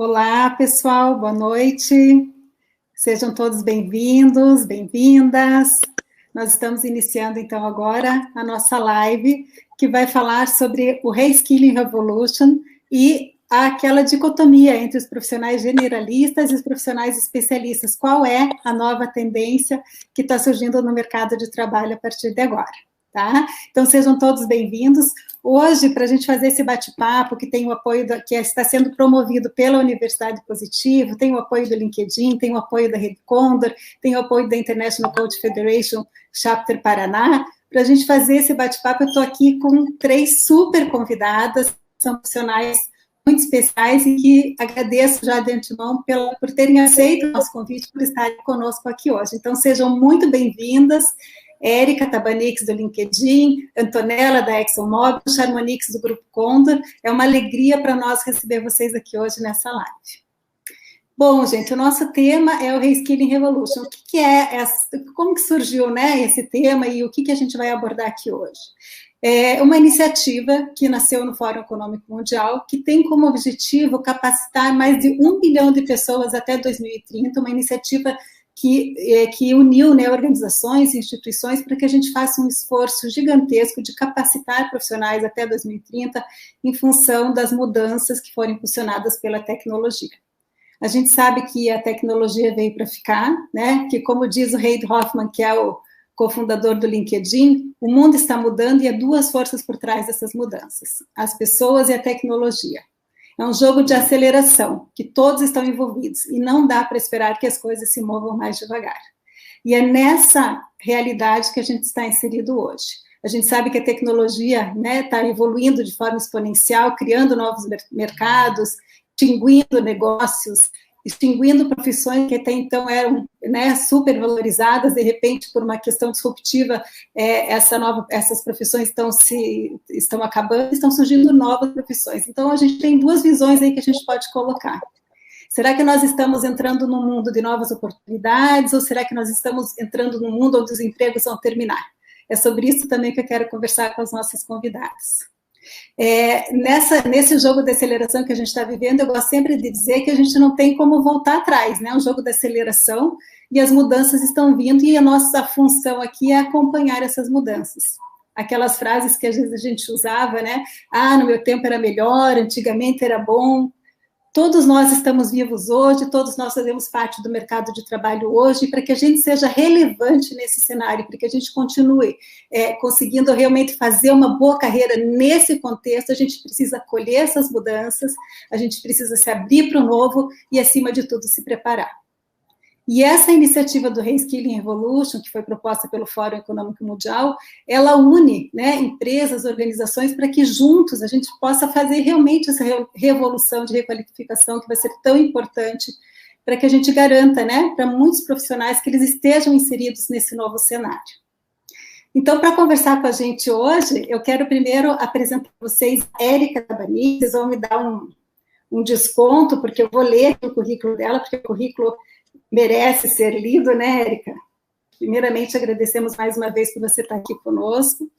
Olá, pessoal, boa noite. Sejam todos bem-vindos, bem-vindas. Nós estamos iniciando, então, agora a nossa live, que vai falar sobre o Reskilling Revolution e aquela dicotomia entre os profissionais generalistas e os profissionais especialistas. Qual é a nova tendência que está surgindo no mercado de trabalho a partir de agora? Tá? Então, sejam todos bem-vindos. Hoje, para a gente fazer esse bate-papo, que tem o apoio, que está sendo promovido pela Universidade Positivo, tem o apoio do LinkedIn, tem o apoio da Rede Condor, tem o apoio da International Coach Federation Chapter Paraná. Para a gente fazer esse bate-papo, eu estou aqui com 3 super convidadas, são profissionais muito especiais e que agradeço já de antemão por terem aceito o nosso convite, por estarem conosco aqui hoje. Então, sejam muito bem-vindas. Érica Tabanix, do LinkedIn, Antonella, da ExxonMobil, Charmonix, do Grupo Condor. É uma alegria para nós receber vocês aqui hoje nessa live. Bom, gente, o nosso tema é o Reskilling Revolution. O que é, como que surgiu, né, esse tema e o que a gente vai abordar aqui hoje? É uma iniciativa que nasceu no Fórum Econômico Mundial, que tem como objetivo capacitar mais de 1 bilhão de pessoas até 2030, uma iniciativa que uniu, né, organizações e instituições para que a gente faça um esforço gigantesco de capacitar profissionais até 2030 em função das mudanças que foram impulsionadas pela tecnologia. A gente sabe que a tecnologia veio para ficar, né, que como diz o Reid Hoffman, que é o cofundador do LinkedIn, o mundo está mudando e há 2 forças por trás dessas mudanças, as pessoas e a tecnologia. É um jogo de aceleração, que todos estão envolvidos, e não dá para esperar que as coisas se movam mais devagar. E é nessa realidade que a gente está inserido hoje. A gente sabe que a tecnologia, né, está evoluindo de forma exponencial, criando novos mercados, extinguindo negócios, extinguindo profissões que até então eram, né, super valorizadas, de repente, por uma questão disruptiva, essas profissões estão acabando, estão surgindo novas profissões. Então, a gente tem 2 visões aí que a gente pode colocar. Será que nós estamos entrando num mundo de novas oportunidades, ou será que nós estamos entrando num mundo onde os empregos vão terminar? É sobre isso também que eu quero conversar com as nossas convidadas. Nesse jogo de aceleração que a gente está vivendo, eu gosto sempre de dizer que a gente não tem como voltar atrás, né? É um jogo de aceleração e as mudanças estão vindo e a nossa função aqui é acompanhar essas mudanças. Aquelas frases que às vezes a gente usava, né? Ah, no meu tempo era melhor, antigamente era bom. Todos nós estamos vivos hoje, todos nós fazemos parte do mercado de trabalho hoje, e para que a gente seja relevante nesse cenário, para que a gente continue conseguindo realmente fazer uma boa carreira nesse contexto, a gente precisa acolher essas mudanças, a gente precisa se abrir para o novo e, acima de tudo, se preparar. E essa iniciativa do Reskilling Revolution, que foi proposta pelo Fórum Econômico Mundial, ela une, né, empresas, organizações, para que juntos a gente possa fazer realmente essa revolução de requalificação que vai ser tão importante para que a gente garanta, né, para muitos profissionais que eles estejam inseridos nesse novo cenário. Então, para conversar com a gente hoje, eu quero primeiro apresentar para vocês a Érica Tabanix. Vocês vão me dar um desconto, porque eu vou ler o currículo dela, porque o currículo merece ser lido, né, Érica? Primeiramente, agradecemos mais uma vez por você estar aqui conosco.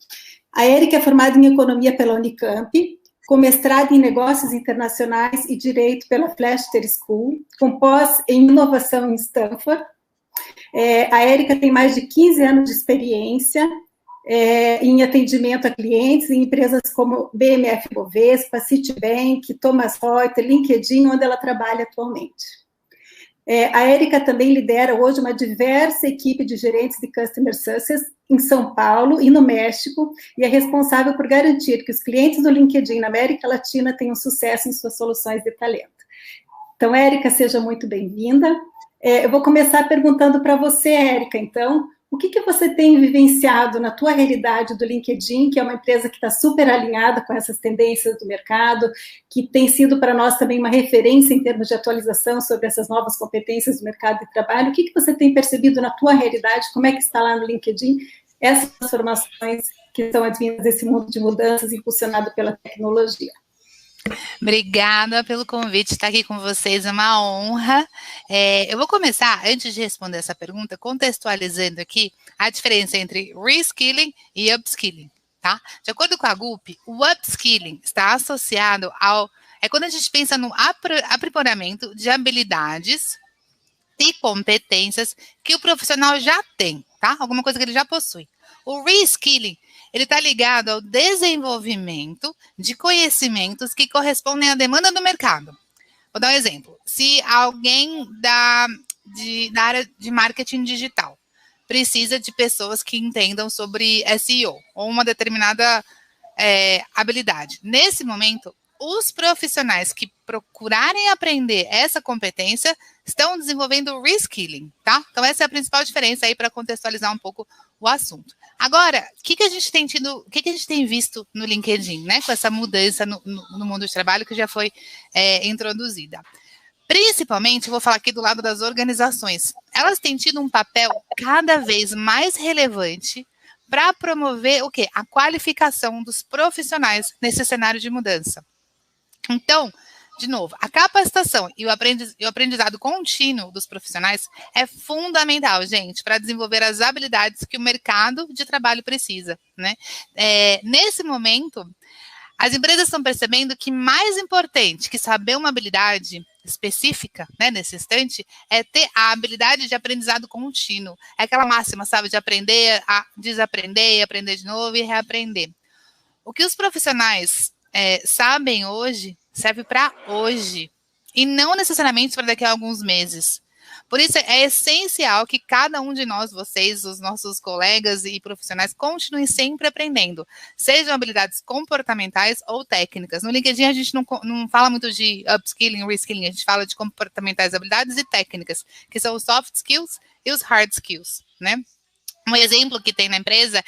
A Érica é formada em Economia pela Unicamp, com mestrado em Negócios Internacionais e Direito pela Fletcher School, com pós em Inovação em Stanford. A Érica tem mais de 15 anos de experiência em atendimento a clientes em empresas como BMF Bovespa, Citibank, Thomson Reuters, LinkedIn, onde ela trabalha atualmente. A Érica também lidera hoje uma diversa equipe de gerentes de Customer Success em São Paulo e no México, e é responsável por garantir que os clientes do LinkedIn na América Latina tenham sucesso em suas soluções de talento. Então, Érica, seja muito bem-vinda. Eu vou começar perguntando para você, Érica, então, o que você tem vivenciado na tua realidade do LinkedIn, que é uma empresa que está super alinhada com essas tendências do mercado, que tem sido para nós também uma referência em termos de atualização sobre essas novas competências do mercado de trabalho. O que você tem percebido na tua realidade? Como é que está lá no LinkedIn essas transformações que estão advindas desse mundo de mudanças impulsionado pela tecnologia? Obrigada pelo convite, estar aqui com vocês, é uma honra. Eu vou começar, antes de responder essa pergunta, contextualizando aqui a diferença entre reskilling e upskilling, tá? De acordo com a GUP, o upskilling está associado ao É quando a gente pensa no aprimoramento de habilidades e competências que o profissional já tem, tá? Alguma coisa que ele já possui. O reskilling, ele está ligado ao desenvolvimento de conhecimentos que correspondem à demanda do mercado. Vou dar um exemplo. Se alguém da área de marketing digital precisa de pessoas que entendam sobre SEO ou uma determinada habilidade. Nesse momento, os profissionais que procurarem aprender essa competência estão desenvolvendo o reskilling, tá? Então, essa é a principal diferença aí para contextualizar um pouco o assunto. Agora, o que a gente tem tido, o que a gente tem visto no LinkedIn, né? Com essa mudança no mundo de trabalho que já foi introduzida. Principalmente, vou falar aqui do lado das organizações. Elas têm tido um papel cada vez mais relevante para promover o quê? A qualificação dos profissionais nesse cenário de mudança. Então, de novo, a capacitação e o aprendizado contínuo dos profissionais é fundamental, gente, para desenvolver as habilidades que o mercado de trabalho precisa, né? Nesse momento, as empresas estão percebendo que mais importante que saber uma habilidade específica, né, nesse instante, é ter a habilidade de aprendizado contínuo. É aquela máxima, sabe, de aprender a desaprender, aprender de novo e reaprender. O que os profissionais sabem hoje, serve para hoje, e não necessariamente para daqui a alguns meses. Por isso, é essencial que cada um de nós, vocês, os nossos colegas e profissionais, continuem sempre aprendendo, sejam habilidades comportamentais ou técnicas. No LinkedIn, a gente não fala muito de upskilling, reskilling, a gente fala de comportamentais, habilidades e técnicas, que são os soft skills e os hard skills, né? Um exemplo que tem na empresa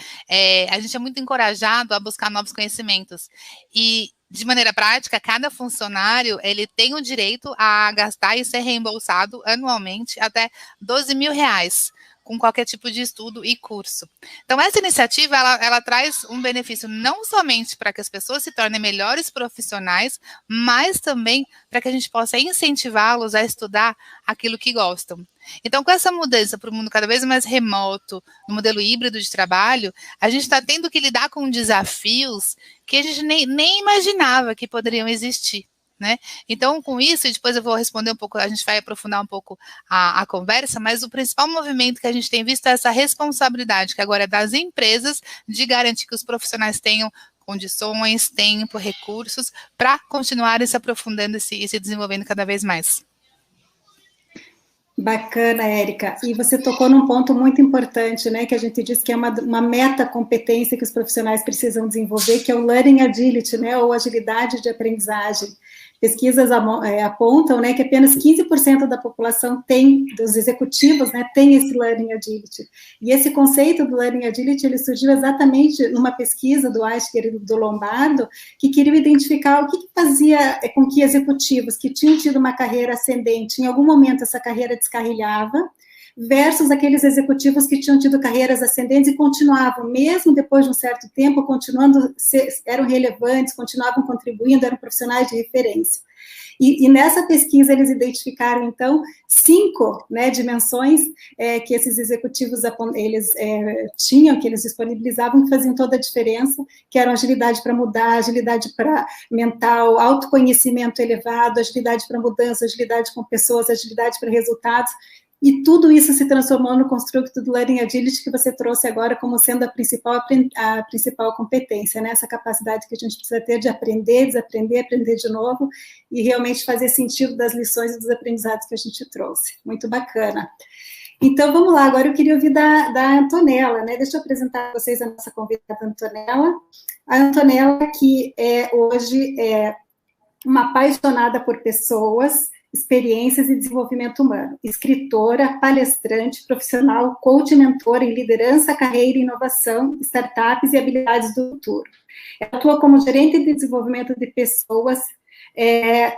a gente é muito encorajado a buscar novos conhecimentos. E, de maneira prática, cada funcionário ele tem o direito a gastar e ser reembolsado anualmente até R$ 12.000 com qualquer tipo de estudo e curso. Então, essa iniciativa, ela traz um benefício não somente para que as pessoas se tornem melhores profissionais, mas também para que a gente possa incentivá-los a estudar aquilo que gostam. Então, com essa mudança para o mundo cada vez mais remoto, no modelo híbrido de trabalho, a gente está tendo que lidar com desafios que a gente nem imaginava que poderiam existir, né? Então, com isso, e depois eu vou responder um pouco, a gente vai aprofundar um pouco a conversa, mas o principal movimento que a gente tem visto é essa responsabilidade, que agora é das empresas, de garantir que os profissionais tenham condições, tempo, recursos, para continuarem se aprofundando e se desenvolvendo cada vez mais. Bacana, Érica. E você tocou num ponto muito importante, né, que a gente diz que é uma meta competência que os profissionais precisam desenvolver, que é o Learning Agility, né, ou agilidade de aprendizagem. Pesquisas apontam, né, que apenas 15% da população dos executivos, né, tem esse Learning Agility. E esse conceito do Learning Agility, ele surgiu exatamente numa pesquisa do Aschger e do Lombardo, que queriam identificar o que fazia com que executivos que tinham tido uma carreira ascendente, em algum momento essa carreira descarrilhava, versus aqueles executivos que tinham tido carreiras ascendentes e continuavam, mesmo depois de um certo tempo, eram relevantes, continuavam contribuindo, eram profissionais de referência. E nessa pesquisa eles identificaram, então, 5 dimensões que esses executivos eles tinham, que eles disponibilizavam, que faziam toda a diferença, que eram agilidade para mudar, agilidade para mental, autoconhecimento elevado, agilidade para mudança, agilidade com pessoas, agilidade para resultados. E tudo isso se transformou no construto do Learning Agility que você trouxe agora como sendo a principal competência, né? Essa capacidade que a gente precisa ter de aprender, desaprender, aprender de novo e realmente fazer sentido das lições e dos aprendizados que a gente trouxe. Muito bacana. Então, vamos lá, agora eu queria ouvir da Antonella, né? Deixa eu apresentar para vocês a nossa convidada Antonella. A Antonella, que hoje é uma apaixonada por pessoas, experiências e desenvolvimento humano, escritora, palestrante, profissional, coach e mentora em liderança, carreira, inovação, startups e habilidades do futuro. Ela atua como gerente de desenvolvimento de pessoas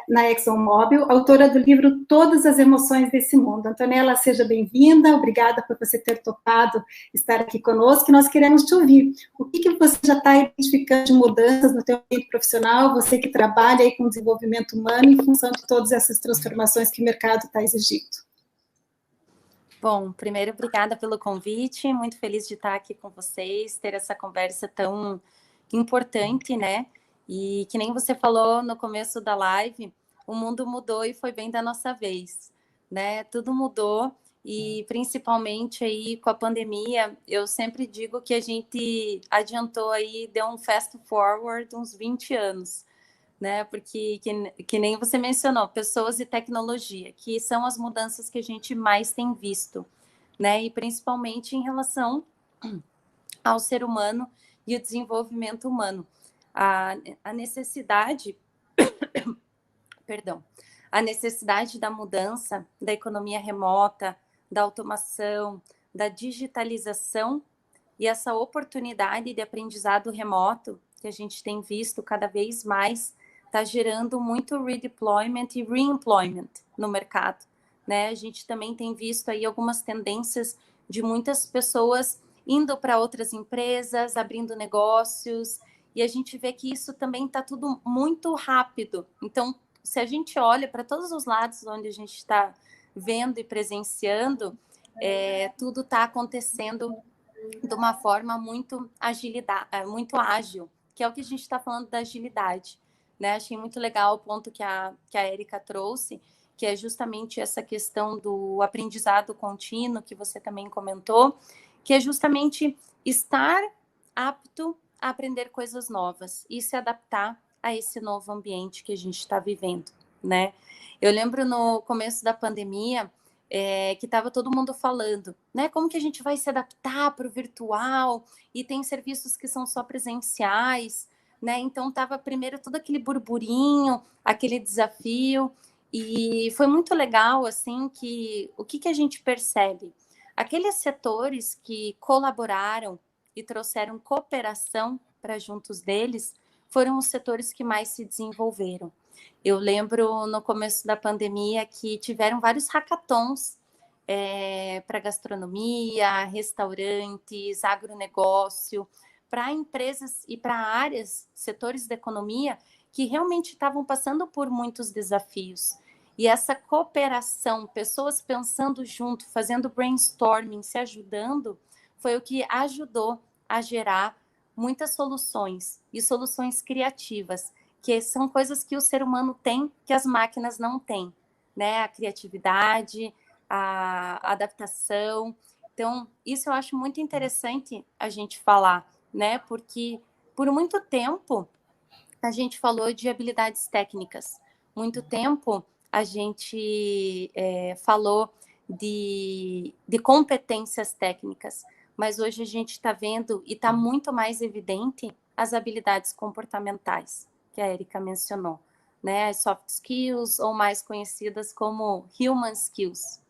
na ExxonMobil, autora do livro Todas as Emoções desse Mundo. Antonella, seja bem-vinda, obrigada por você ter topado estar aqui conosco, e nós queremos te ouvir. O que você já está identificando de mudanças no teu ambiente profissional, você que trabalha aí com desenvolvimento humano em função de todas essas transformações que o mercado está exigindo? Bom, primeiro, obrigada pelo convite, muito feliz de estar aqui com vocês, ter essa conversa tão importante, né? E que nem você falou no começo da live, o mundo mudou e foi bem da nossa vez, né? Tudo mudou e principalmente aí com a pandemia, eu sempre digo que a gente adiantou aí, deu um fast forward uns 20 anos, né? Porque que nem você mencionou, pessoas e tecnologia, que são as mudanças que a gente mais tem visto, né? E principalmente em relação ao ser humano e o desenvolvimento humano. A necessidade, perdão, a necessidade da mudança, da economia remota, da automação, da digitalização e essa oportunidade de aprendizado remoto que a gente tem visto cada vez mais está gerando muito redeployment e reemployment no mercado, né? A gente também tem visto aí algumas tendências de muitas pessoas indo para outras empresas, abrindo negócios, e a gente vê que isso também está tudo muito rápido. Então, se a gente olha para todos os lados onde a gente está vendo e presenciando, tudo está acontecendo de uma forma muito ágil, que é o que a gente está falando da agilidade, né? Achei muito legal o ponto que a Érica trouxe, que é justamente essa questão do aprendizado contínuo, que você também comentou, que é justamente estar apto a aprender coisas novas e se adaptar a esse novo ambiente que a gente está vivendo, né? Eu lembro no começo da pandemia, que estava todo mundo falando, né? Como que a gente vai se adaptar para o virtual? E tem serviços que são só presenciais, né? Então estava primeiro todo aquele burburinho, aquele desafio, e foi muito legal, assim, que o que a gente percebe? Aqueles setores que colaboraram e trouxeram cooperação para juntos deles foram os setores que mais se desenvolveram. Eu lembro no começo da pandemia que tiveram vários hackathons para gastronomia, restaurantes, agronegócio, para empresas e para áreas, setores da economia que realmente estavam passando por muitos desafios. E essa cooperação, pessoas pensando junto, fazendo brainstorming, se ajudando, foi o que ajudou a gerar muitas soluções e soluções criativas, que são coisas que o ser humano tem, que as máquinas não têm, né? A criatividade, a adaptação. Então, isso eu acho muito interessante a gente falar, né? Porque por muito tempo a gente falou de habilidades técnicas, muito tempo a gente falou de competências técnicas, mas hoje a gente está vendo e está muito mais evidente as habilidades comportamentais, que a Érica mencionou, né? As soft skills, ou mais conhecidas como human skills,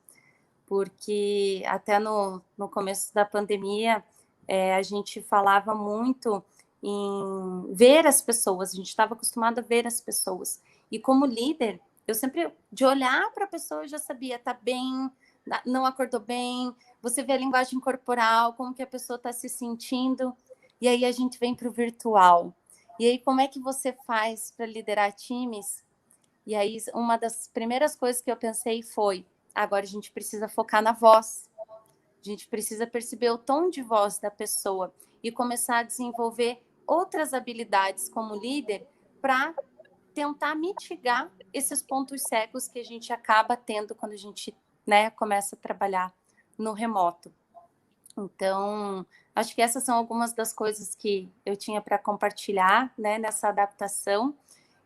porque até no começo da pandemia a gente falava muito em ver as pessoas, a gente estava acostumado a ver as pessoas, e como líder, eu sempre, de olhar para a pessoa, eu já sabia, tá bem, não acordou bem, você vê a linguagem corporal, como que a pessoa está se sentindo, e aí a gente vem para o virtual. E aí, como é que você faz para liderar times? E aí, uma das primeiras coisas que eu pensei foi, agora a gente precisa focar na voz, a gente precisa perceber o tom de voz da pessoa e começar a desenvolver outras habilidades como líder para tentar mitigar esses pontos cegos que a gente acaba tendo quando a gente, né, começa a trabalhar no remoto. Então, acho que essas são algumas das coisas que eu tinha para compartilhar, né, nessa adaptação.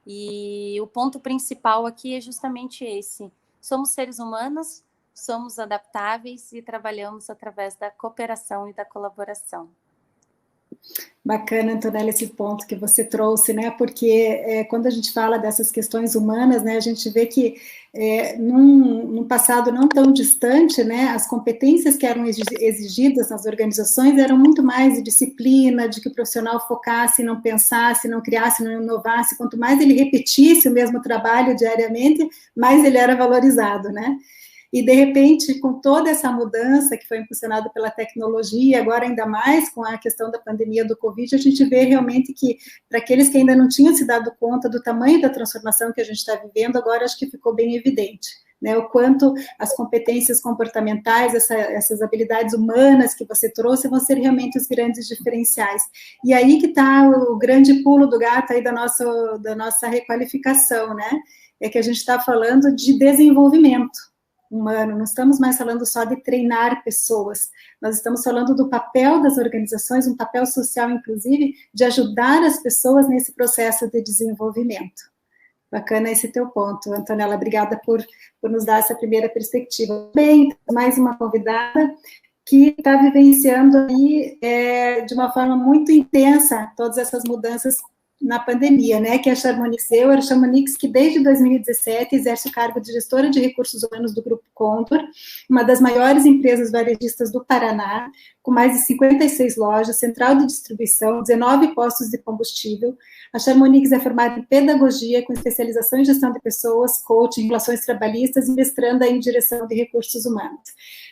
E o ponto principal aqui é justamente esse. Somos seres humanos, somos adaptáveis e trabalhamos através da cooperação e da colaboração. Bacana, Antonella, esse ponto que você trouxe, né? Porque quando a gente fala dessas questões humanas, né, a gente vê que num passado não tão distante, né, as competências que eram exigidas nas organizações eram muito mais de disciplina, de que o profissional focasse, não pensasse, não criasse, não inovasse. Quanto mais ele repetisse o mesmo trabalho diariamente, mais ele era valorizado, né? E, de repente, com toda essa mudança que foi impulsionada pela tecnologia, agora ainda mais com a questão da pandemia do Covid, a gente vê realmente que, para aqueles que ainda não tinham se dado conta do tamanho da transformação que a gente está vivendo, agora acho que ficou bem evidente, né? O quanto as competências comportamentais, essas habilidades humanas que você trouxe vão ser realmente os grandes diferenciais. E aí que está o grande pulo do gato aí da nossa requalificação, né? É que a gente está falando de desenvolvimento humano, não estamos mais falando só de treinar pessoas, nós estamos falando do papel das organizações, um papel social, inclusive, de ajudar as pessoas nesse processo de desenvolvimento. Bacana esse teu ponto, Antonella, obrigada por nos dar essa primeira perspectiva. Bem, mais uma convidada que está vivenciando aí de uma forma muito intensa todas essas mudanças na pandemia, né, que é a Charmonix Euler, Charmonix que desde 2017 exerce o cargo de gestora de recursos humanos do Grupo Condor, uma das maiores empresas varejistas do Paraná, com mais de 56 lojas, central de distribuição, 19 postos de combustível. A Charmonix é formada em pedagogia, com especialização em gestão de pessoas, coaching, relações trabalhistas e mestranda em direção de recursos humanos.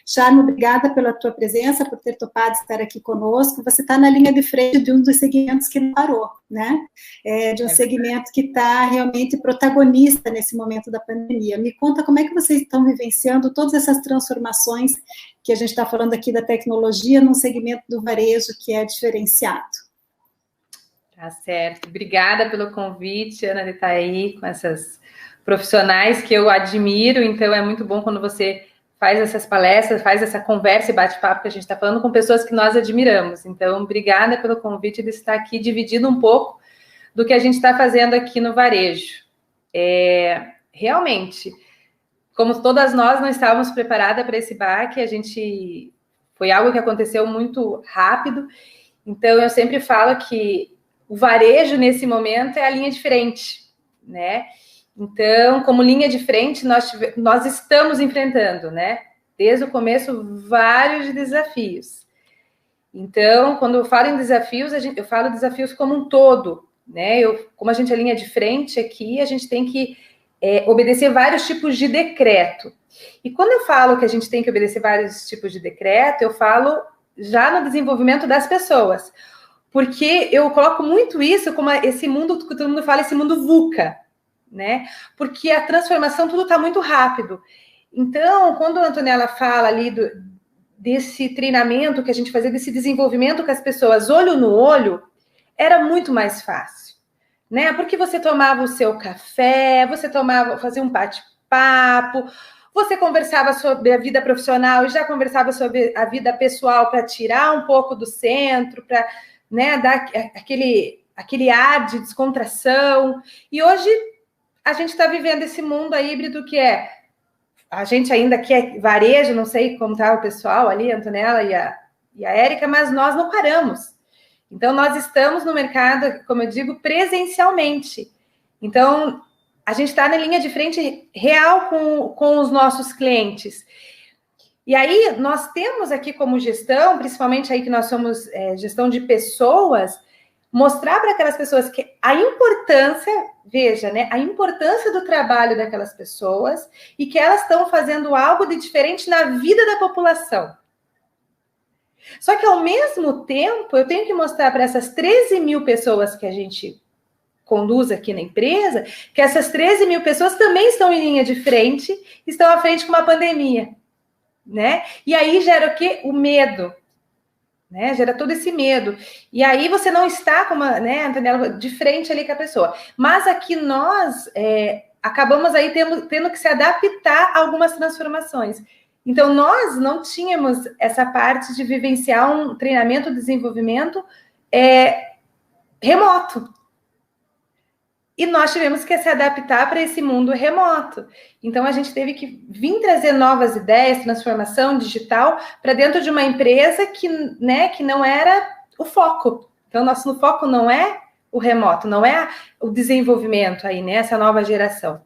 Charmo, obrigada pela tua presença, por ter topado estar aqui conosco. Você está na linha de frente de um dos segmentos que não parou, né? De um segmento que está realmente protagonista nesse momento da pandemia. Me conta como é que vocês estão vivenciando todas essas transformações que a gente está falando aqui da tecnologia num segmento do varejo que é diferenciado. Tá certo. Obrigada pelo convite, Ana, de estar aí com essas profissionais que eu admiro. Então, é muito bom quando você faz essas palestras, faz essa conversa e bate-papo que a gente está falando com pessoas que nós admiramos. Então, obrigada pelo convite de estar aqui dividindo um pouco do que a gente está fazendo aqui no varejo. Realmente, como todas nós não estávamos preparadas para esse baque, foi algo que aconteceu muito rápido. Então, eu sempre falo que o varejo, nesse momento, é a linha de frente, né? Então, como linha de frente, nós estamos enfrentando, né? Desde o começo, vários desafios. Então, quando eu falo em desafios, eu falo desafios como um todo, né? Como a gente é linha de frente aqui, a gente tem que obedecer vários tipos de decreto. E quando eu falo que a gente tem que obedecer vários tipos de decreto, eu falo já no desenvolvimento das pessoas. Porque eu coloco muito isso como esse mundo que todo mundo fala, esse mundo VUCA, né? Porque a transformação, tudo está muito rápido. Então, quando a Antonella fala ali desse treinamento que a gente fazia, desse desenvolvimento com as pessoas olho no olho, era muito mais fácil, né? Porque você tomava o seu café, fazia um bate-papo, você conversava sobre a vida profissional e já conversava sobre a vida pessoal para tirar um pouco do centro, para, né, dar aquele ar de descontração. E hoje a gente está vivendo esse mundo híbrido que a gente ainda quer varejo, não sei como está o pessoal ali, a Antonella e a Érica, mas nós não paramos. Então, nós estamos no mercado, como eu digo, presencialmente. Então, a gente está na linha de frente real com os nossos clientes. E aí, nós temos aqui como gestão, principalmente aí que nós somos gestão de pessoas, mostrar para aquelas pessoas que a importância, veja, né, a importância do trabalho daquelas pessoas e que elas estão fazendo algo de diferente na vida da população. Só que, ao mesmo tempo, eu tenho que mostrar para essas 13 mil pessoas que a gente conduz aqui na empresa, que essas 13 mil pessoas também estão em linha de frente, estão à frente com uma pandemia, né? E aí gera o quê? O medo. Né, gera todo esse medo. E aí você não está com uma, né, Antonella, de frente ali com a pessoa. Mas aqui nós acabamos aí tendo que se adaptar a algumas transformações. Então, nós não tínhamos essa parte de vivenciar um treinamento, desenvolvimento remoto. E nós tivemos que se adaptar para esse mundo remoto. Então, a gente teve que vir trazer novas ideias, transformação digital, para dentro de uma empresa que não era o foco. Então, nosso foco não é o remoto, não é o desenvolvimento aí, né? Essa nova geração.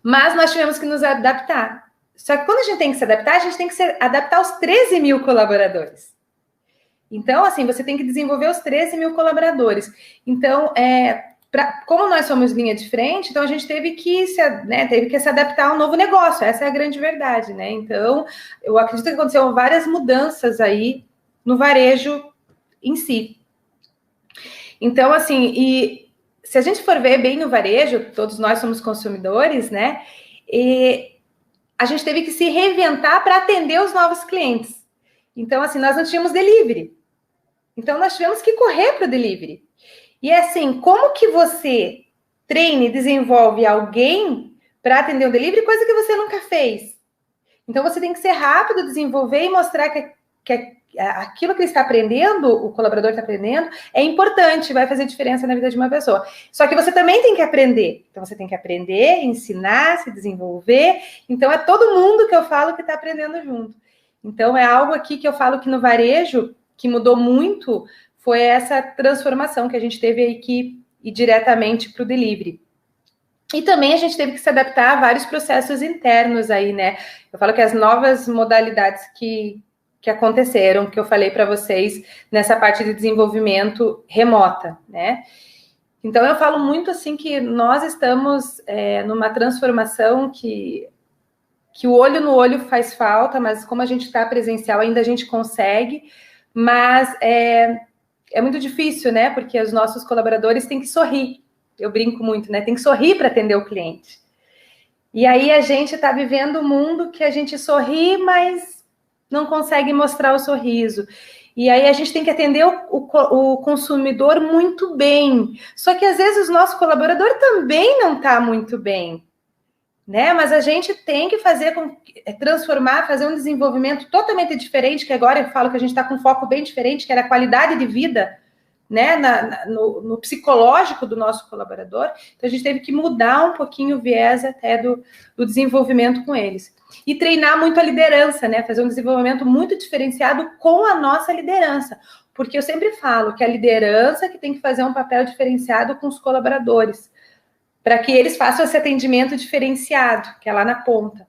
Mas nós tivemos que nos adaptar. Só que quando a gente tem que se adaptar, a gente tem que se adaptar aos 13 mil colaboradores. Então, assim, você tem que desenvolver os 13 mil colaboradores. Então, como nós somos linha de frente, então a gente teve que se adaptar a um novo negócio, essa é a grande verdade, né? Então, eu acredito que aconteceram várias mudanças aí no varejo em si. Então, assim, e se a gente for ver bem o varejo, todos nós somos consumidores, né? E a gente teve que se reinventar para atender os novos clientes. Então, assim, nós não tínhamos delivery. Então, nós tivemos que correr para o delivery. E, assim, como que você treina e desenvolve alguém para atender o delivery, coisa que você nunca fez? Então, você tem que ser rápido, desenvolver e mostrar que aquilo que ele está aprendendo, o colaborador está aprendendo, é importante, vai fazer diferença na vida de uma pessoa. Só que você também tem que aprender. Então, você tem que aprender, ensinar, se desenvolver. Então, é todo mundo que eu falo que está aprendendo junto. Então, é algo aqui que eu falo que no varejo, que mudou muito, foi essa transformação que a gente teve aí que ir diretamente para o delivery. E também a gente teve que se adaptar a vários processos internos aí, né? Eu falo que as novas modalidades que aconteceram, que eu falei para vocês nessa parte de desenvolvimento remota, né? Então, eu falo muito assim que nós estamos numa transformação que o olho no olho faz falta, mas como a gente está presencial, ainda a gente consegue, mas é muito difícil, né? Porque os nossos colaboradores têm que sorrir. Eu brinco muito, né? Tem que sorrir para atender o cliente. E aí a gente está vivendo um mundo que a gente sorri, mas não consegue mostrar o sorriso. E aí a gente tem que atender o consumidor muito bem. Só que às vezes o nosso colaborador também não está muito bem, né? Mas a gente tem que transformar, fazer um desenvolvimento totalmente diferente, que agora eu falo que a gente está com um foco bem diferente, que era a qualidade de vida, né, no psicológico do nosso colaborador. Então, a gente teve que mudar um pouquinho o viés até do desenvolvimento com eles. E treinar muito a liderança, né, fazer um desenvolvimento muito diferenciado com a nossa liderança. Porque eu sempre falo que a liderança que tem que fazer um papel diferenciado com os colaboradores, para que eles façam esse atendimento diferenciado, que é lá na ponta.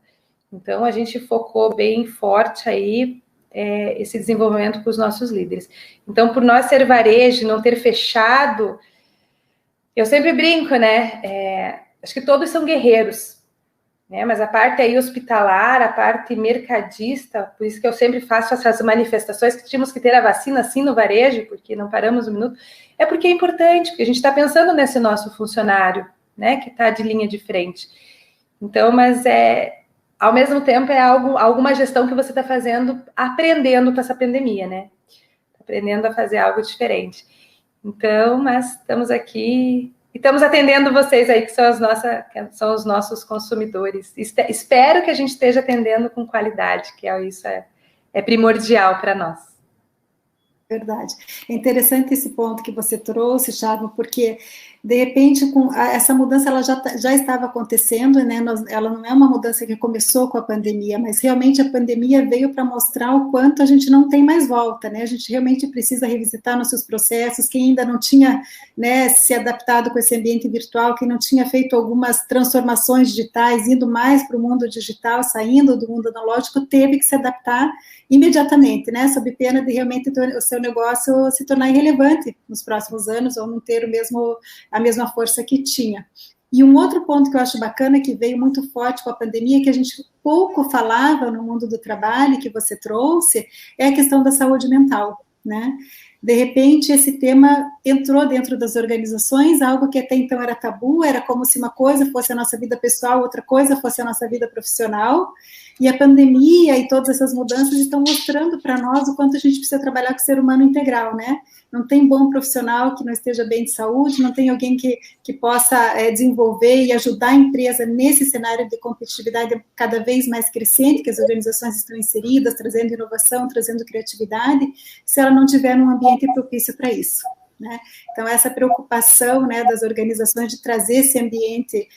Então, a gente focou bem forte aí esse desenvolvimento com os nossos líderes. Então, por nós ser varejo, não ter fechado, eu sempre brinco, né? Acho que todos são guerreiros, né? Mas a parte aí hospitalar, a parte mercadista, por isso que eu sempre faço essas manifestações, que tínhamos que ter a vacina sim no varejo, porque não paramos um minuto, é porque é importante, porque a gente está pensando nesse nosso funcionário, né? Que está de linha de frente. Então, mas ao mesmo tempo, alguma gestão que você está fazendo, aprendendo com essa pandemia, né? Aprendendo a fazer algo diferente. Então, mas estamos aqui e estamos atendendo vocês aí, que são os nossos consumidores. Espero que a gente esteja atendendo com qualidade, que isso é primordial para nós. Verdade. É interessante esse ponto que você trouxe, Charma, porque, de repente, essa mudança ela já estava acontecendo, né? Ela não é uma mudança que começou com a pandemia, mas realmente a pandemia veio para mostrar o quanto a gente não tem mais volta, né? A gente realmente precisa revisitar nossos processos. Quem ainda não tinha, né, se adaptado com esse ambiente virtual, quem não tinha feito algumas transformações digitais, indo mais para o mundo digital, saindo do mundo analógico, teve que se adaptar imediatamente, né? Sob pena de realmente o seu negócio se tornar irrelevante nos próximos anos ou não ter a mesma força que tinha. E um outro ponto que eu acho bacana, que veio muito forte com a pandemia, que a gente pouco falava no mundo do trabalho, que você trouxe, é a questão da saúde mental, né? De repente, esse tema entrou dentro das organizações, algo que até então era tabu, era como se uma coisa fosse a nossa vida pessoal, outra coisa fosse a nossa vida profissional, e a pandemia e todas essas mudanças estão mostrando para nós o quanto a gente precisa trabalhar com o ser humano integral, né? Não tem bom profissional que não esteja bem de saúde, não tem alguém que possa desenvolver e ajudar a empresa nesse cenário de competitividade cada vez mais crescente, que as organizações estão inseridas, trazendo inovação, trazendo criatividade, se ela não tiver um ambiente propício para isso, né? Então, essa preocupação, né, das organizações de trazer esse ambiente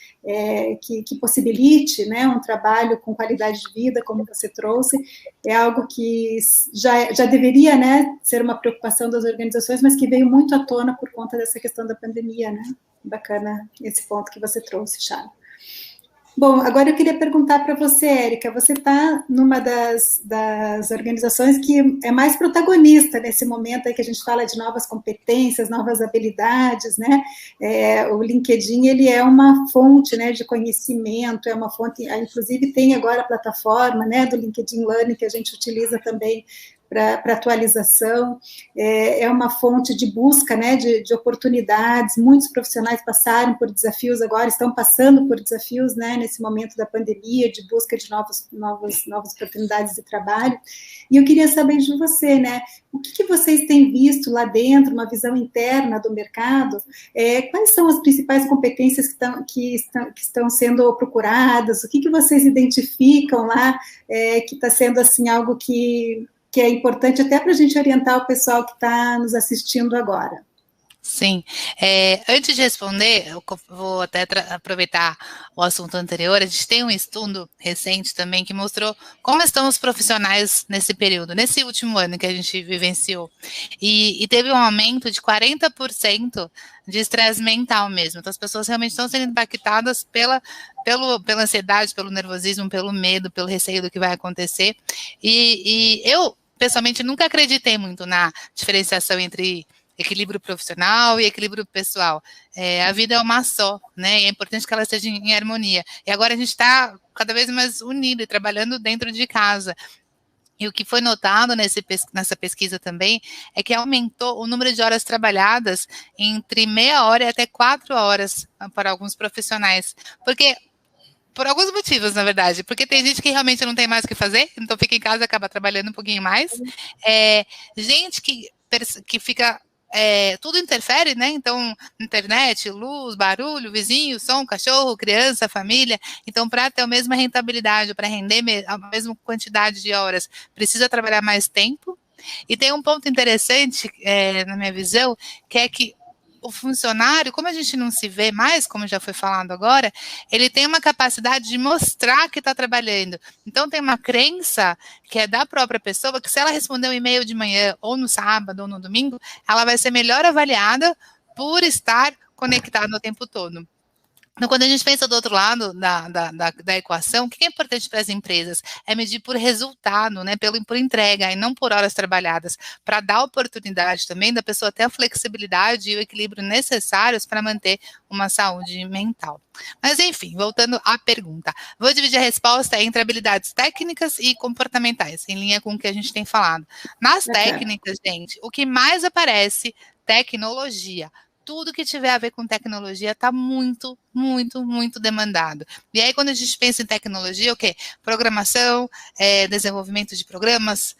que possibilite, né, um trabalho com qualidade de vida, como você trouxe, é algo que já deveria, né, ser uma preocupação das organizações, mas que veio muito à tona por conta dessa questão da pandemia, né? Bacana esse ponto que você trouxe, Charles. Bom, agora eu queria perguntar para você, Érica, você está numa das organizações que é mais protagonista nesse momento aí que a gente fala de novas competências, novas habilidades, né? O LinkedIn, ele é uma fonte, né, de conhecimento, é uma fonte, inclusive tem agora a plataforma, né, do LinkedIn Learning, que a gente utiliza também para atualização, é uma fonte de busca, né, de oportunidades. Muitos profissionais passaram por desafios agora, estão passando por desafios, né, nesse momento da pandemia, de busca de novas oportunidades de trabalho. E eu queria saber de você, né, o que vocês têm visto lá dentro, uma visão interna do mercado, quais são as principais competências que estão sendo procuradas, o que vocês identificam lá, que está sendo, assim, algo que é importante até para a gente orientar o pessoal que está nos assistindo agora. Sim. Antes de responder, eu vou até aproveitar o assunto anterior. A gente tem um estudo recente também que mostrou como estão os profissionais nesse período, nesse último ano que a gente vivenciou. E teve um aumento de 40% de estresse mental mesmo. Então, as pessoas realmente estão sendo impactadas pela ansiedade, pelo nervosismo, pelo medo, pelo receio do que vai acontecer. E eu, pessoalmente, nunca acreditei muito na diferenciação entre equilíbrio profissional e equilíbrio pessoal. A vida é uma só, né? E é importante que ela esteja em harmonia. E agora a gente está cada vez mais unido e trabalhando dentro de casa. E o que foi notado nessa pesquisa também é que aumentou o número de horas trabalhadas entre meia hora e até 4 horas para alguns profissionais. Por alguns motivos, na verdade, porque tem gente que realmente não tem mais o que fazer, então fica em casa e acaba trabalhando um pouquinho mais. Gente que fica... tudo interfere, né? Então, internet, luz, barulho, vizinho, som, cachorro, criança, família. Então, para ter a mesma rentabilidade, para render a mesma quantidade de horas, precisa trabalhar mais tempo. E tem um ponto interessante, na minha visão, que é que o funcionário, como a gente não se vê mais, como já foi falado agora, ele tem uma capacidade de mostrar que está trabalhando. Então, tem uma crença que é da própria pessoa, que se ela responder um e-mail de manhã, ou no sábado, ou no domingo, ela vai ser melhor avaliada por estar conectada o tempo todo. Então, quando a gente pensa do outro lado da equação, o que é importante para as empresas? É medir por resultado, né, por entrega, e não por horas trabalhadas, para dar oportunidade também da pessoa ter a flexibilidade e o equilíbrio necessários para manter uma saúde mental. Mas, enfim, voltando à pergunta. Vou dividir a resposta entre habilidades técnicas e comportamentais, em linha com o que a gente tem falado. Nas técnicas, gente, o que mais aparece, tecnologia. Tudo que tiver a ver com tecnologia está muito, muito, muito demandado. E aí, quando a gente pensa em tecnologia, o quê? Programação, desenvolvimento de programas,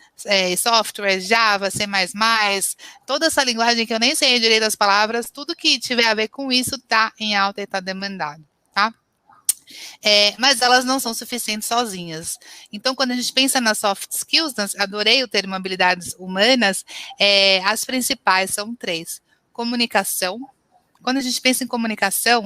software, Java, C++, toda essa linguagem que eu nem sei direito as palavras, tudo que tiver a ver com isso está em alta e está demandado, tá? Mas elas não são suficientes sozinhas. Então, quando a gente pensa nas soft skills, adorei o termo habilidades humanas, as principais são 3. Comunicação. Quando a gente pensa em comunicação,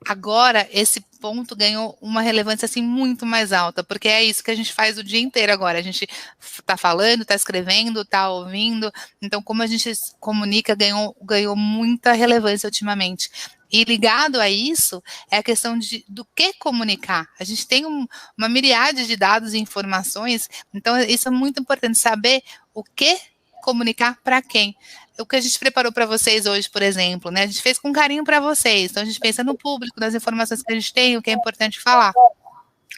agora esse ponto ganhou uma relevância assim muito mais alta, porque é isso que a gente faz o dia inteiro agora. A gente está falando, está escrevendo, está ouvindo. Então, como a gente comunica, ganhou muita relevância ultimamente. E ligado a isso é a questão do que comunicar. A gente tem uma miríade de dados e informações, então isso é muito importante, saber o que comunicar para quem. O que a gente preparou para vocês hoje, por exemplo, né? A gente fez com carinho para vocês. Então, a gente pensa no público, nas informações que a gente tem, o que é importante falar.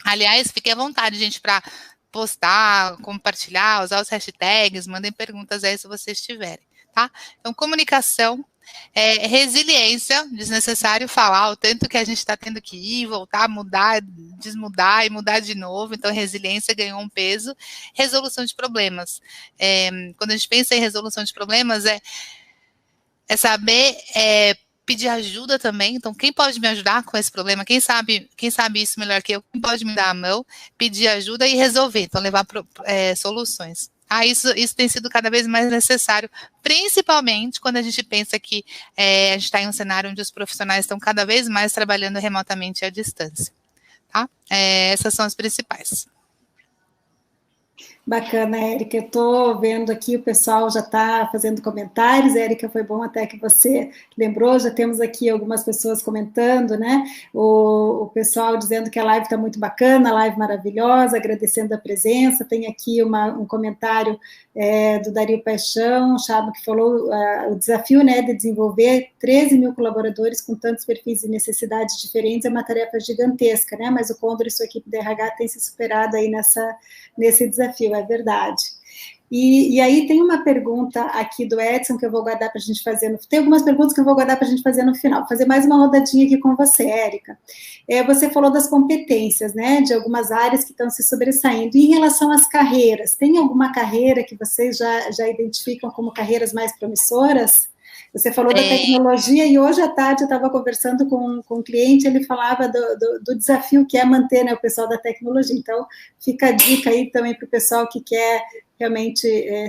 Aliás, fiquem à vontade, gente, para postar, compartilhar, usar os hashtags, mandem perguntas aí se vocês tiverem, tá? Então, comunicação, resiliência, desnecessário falar o tanto que a gente está tendo que ir, voltar, mudar, desmudar e mudar de novo. Então, resiliência ganhou um peso. Resolução de problemas. Quando a gente pensa em resolução de problemas, é saber pedir ajuda também. Então, quem pode me ajudar com esse problema? Quem sabe isso melhor que eu? Quem pode me dar a mão? Pedir ajuda e resolver. Então, levar soluções. Isso tem sido cada vez mais necessário, principalmente quando a gente pensa que a gente está em um cenário onde os profissionais estão cada vez mais trabalhando remotamente à distância. Tá? Essas são as principais. Bacana, Érica. Eu estou vendo aqui, o pessoal já está fazendo comentários. Érica, foi bom até que você lembrou. Já temos aqui algumas pessoas comentando, né? O pessoal dizendo que a live está muito bacana, a live maravilhosa, agradecendo a presença. Tem aqui um comentário do Dario Paixão, Chabo, que falou o desafio, né, de desenvolver 13 mil colaboradores com tantos perfis e necessidades diferentes é uma tarefa gigantesca, né? Mas o Condor e sua equipe da RH tem se superado aí nesse desafio. é verdade. E aí tem uma pergunta aqui do Edson que eu vou guardar para a gente fazer. Tem algumas perguntas que eu vou guardar para a gente fazer no final. Vou fazer mais uma rodadinha aqui com você, Érica. Você falou das competências, né? De algumas áreas que estão se sobressaindo. E em relação às carreiras, tem alguma carreira que vocês já identificam como carreiras mais promissoras? Você falou da tecnologia e hoje à tarde eu estava conversando com um cliente, ele falava do desafio que é manter, né, o pessoal da tecnologia. Então, fica a dica aí também para o pessoal que quer realmente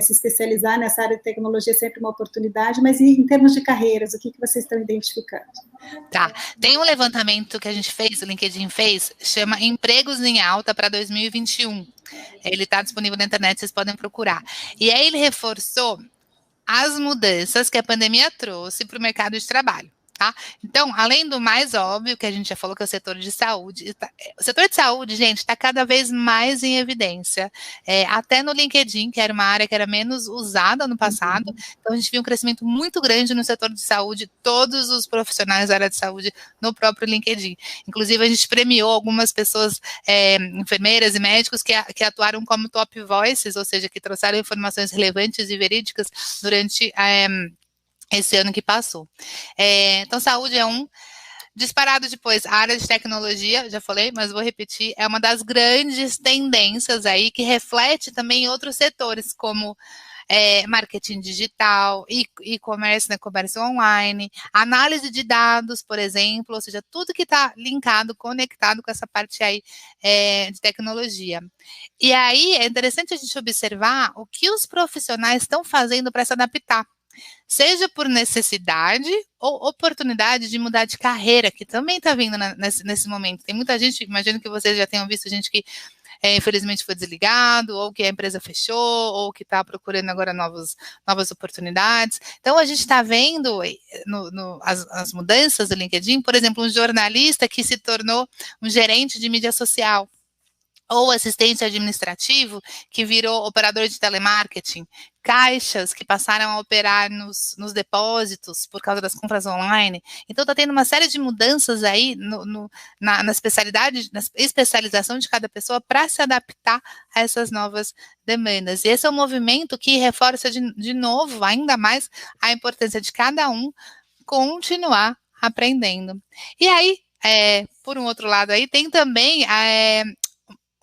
se especializar nessa área de tecnologia, é sempre uma oportunidade, mas em termos de carreiras, o que vocês estão identificando? Tá, tem um levantamento que a gente fez, o LinkedIn fez, chama Empregos em Alta para 2021. Ele está disponível na internet, vocês podem procurar. E aí ele reforçou as mudanças que a pandemia trouxe para o mercado de trabalho, tá? Então, além do mais óbvio, que a gente já falou, que é o setor de saúde, o setor de saúde, gente, está cada vez mais em evidência, até no LinkedIn, que era uma área que era menos usada no passado, então a gente viu um crescimento muito grande no setor de saúde, todos os profissionais da área de saúde no próprio LinkedIn. Inclusive, a gente premiou algumas pessoas, enfermeiras e médicos que atuaram como top voices, ou seja, que trouxeram informações relevantes e verídicas durante esse ano que passou. Então, saúde é um. Disparado depois, a área de tecnologia, já falei, mas vou repetir, é uma das grandes tendências aí que reflete também em outros setores, como marketing digital, e-commerce, né, comércio online, análise de dados, por exemplo, ou seja, tudo que está linkado, conectado com essa parte aí de tecnologia. E aí é interessante a gente observar o que os profissionais estão fazendo para se adaptar, seja por necessidade ou oportunidade de mudar de carreira, que também está vindo nesse momento. Tem muita gente, imagino que vocês já tenham visto gente que infelizmente foi desligado, ou que a empresa fechou, ou que está procurando agora novas oportunidades. Então, a gente está vendo as mudanças do LinkedIn, por exemplo, um jornalista que se tornou um gerente de mídia social, ou assistente administrativo que virou operador de telemarketing, caixas que passaram a operar nos depósitos por causa das compras online. Então, está tendo uma série de mudanças aí na especialidade, na especialização de cada pessoa para se adaptar a essas novas demandas. E esse é um movimento que reforça de novo, ainda mais, a importância de cada um continuar aprendendo. E aí, por um outro lado aí, tem também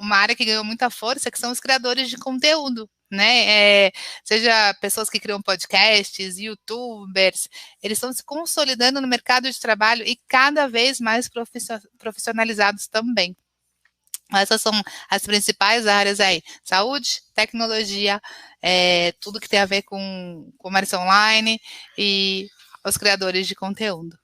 uma área que ganhou muita força, que são os criadores de conteúdo, né? Seja pessoas que criam podcasts, youtubers, eles estão se consolidando no mercado de trabalho e cada vez mais profissionalizados também. Essas são as principais áreas aí: saúde, tecnologia, tudo que tem a ver com comércio online e os criadores de conteúdo.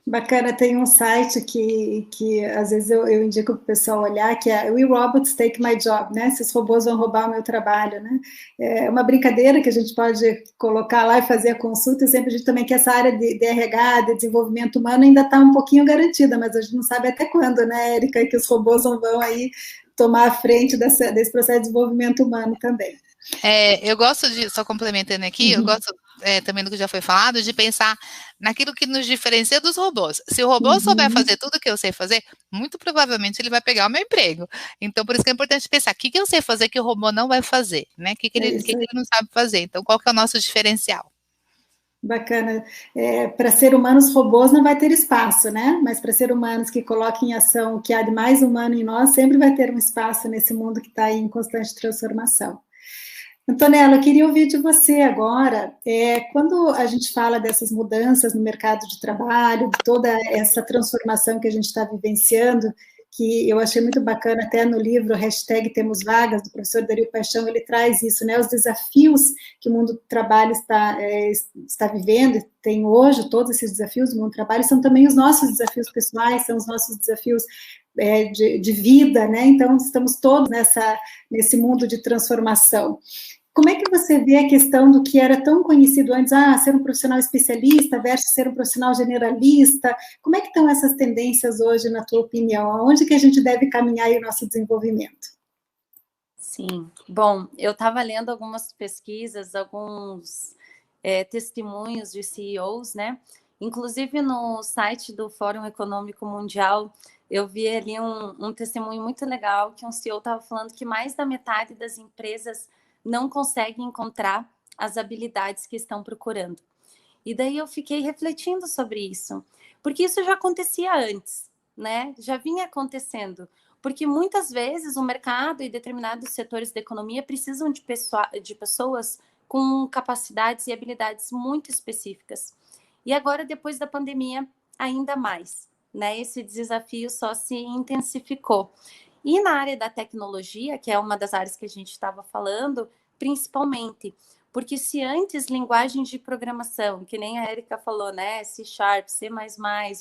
Bacana, tem um site que às vezes eu indico para o pessoal olhar, que é We Robots Take My Job, né? Se os robôs vão roubar o meu trabalho, né? É uma brincadeira que a gente pode colocar lá e fazer a consulta, e sempre a gente também que essa área de RH, de desenvolvimento humano, ainda está um pouquinho garantida, mas a gente não sabe até quando, né, Érica, que os robôs não vão aí tomar a frente desse processo de desenvolvimento humano também. Eu gosto de, só complementando aqui, eu gosto também do que já foi falado, de pensar naquilo que nos diferencia dos robôs. Se o robô souber fazer tudo o que eu sei fazer, muito provavelmente ele vai pegar o meu emprego. Então, por isso que é importante pensar, o que eu sei fazer que o robô não vai fazer, né? O que ele não sabe fazer? Então, qual que é o nosso diferencial? Bacana. Para ser humanos, robôs não vai ter espaço, né? Mas para ser humanos que coloquem em ação o que há de mais humano em nós, sempre vai ter um espaço nesse mundo que está aí em constante transformação. Antonella, eu queria ouvir de você agora, quando a gente fala dessas mudanças no mercado de trabalho, de toda essa transformação que a gente está vivenciando, que eu achei muito bacana, até no livro #Temos Vagas, do professor Dario Paixão, ele traz isso, né, os desafios que o mundo do trabalho está vivendo, tem hoje todos esses desafios do mundo do trabalho, são também os nossos desafios pessoais, são os nossos desafios de vida, né, então estamos todos nesse mundo de transformação. Como é que você vê a questão do que era tão conhecido antes, ser um profissional especialista versus ser um profissional generalista? Como é que estão essas tendências hoje, na tua opinião? Aonde que a gente deve caminhar aí o nosso desenvolvimento? Sim, bom, eu estava lendo algumas pesquisas, alguns testemunhos de CEOs, né? Inclusive no site do Fórum Econômico Mundial eu vi ali um testemunho muito legal que um CEO estava falando que mais da metade das empresas não consegue encontrar as habilidades que estão procurando. E daí eu fiquei refletindo sobre isso, porque isso já acontecia antes, né? Já vinha acontecendo, porque muitas vezes o mercado e determinados setores da economia precisam de pessoas com capacidades e habilidades muito específicas. E agora, depois da pandemia, ainda mais, né? Esse desafio só se intensificou. E na área da tecnologia, que é uma das áreas que a gente estava falando, principalmente, porque se antes linguagens de programação, que nem a Érica falou, né, C#, C++,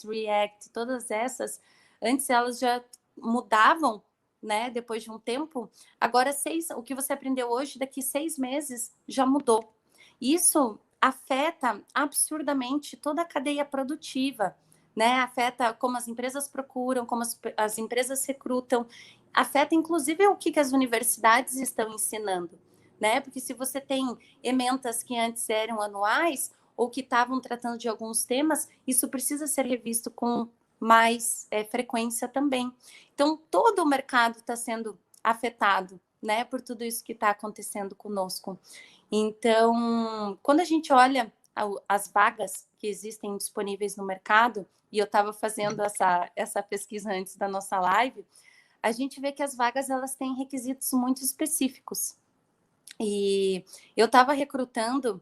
React, todas essas, antes elas já mudavam, né, depois de um tempo, agora o que você aprendeu hoje, daqui 6 meses, já mudou. Isso afeta absurdamente toda a cadeia produtiva, né, afeta como as empresas procuram, como as empresas recrutam, afeta inclusive o que as universidades estão ensinando, né? Porque se você tem ementas que antes eram anuais ou que estavam tratando de alguns temas, isso precisa ser revisto com mais frequência também. Então, todo o mercado está sendo afetado, né? Por tudo isso que está acontecendo conosco. Então, quando a gente olha as vagas que existem disponíveis no mercado, e eu estava fazendo essa pesquisa antes da nossa live, a gente vê que as vagas elas têm requisitos muito específicos. E eu estava recrutando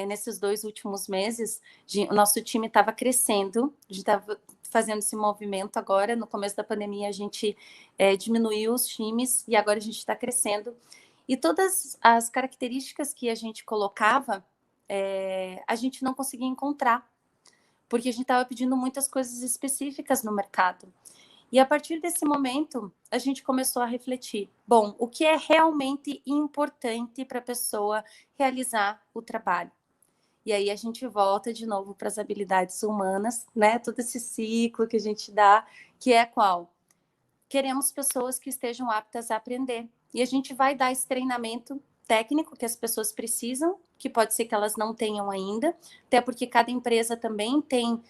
nesses 2 últimos meses, o nosso time estava crescendo, a gente estava fazendo esse movimento agora, no começo da pandemia a gente diminuiu os times e agora a gente está crescendo. E todas as características que a gente colocava, a gente não conseguia encontrar, porque a gente estava pedindo muitas coisas específicas no mercado. E a partir desse momento, a gente começou a refletir. Bom, o que é realmente importante para a pessoa realizar o trabalho? E aí a gente volta de novo para as habilidades humanas, né? Todo esse ciclo que a gente dá, que é qual? Queremos pessoas que estejam aptas a aprender. E a gente vai dar esse treinamento técnico que as pessoas precisam, que pode ser que elas não tenham ainda, até porque cada empresa também tem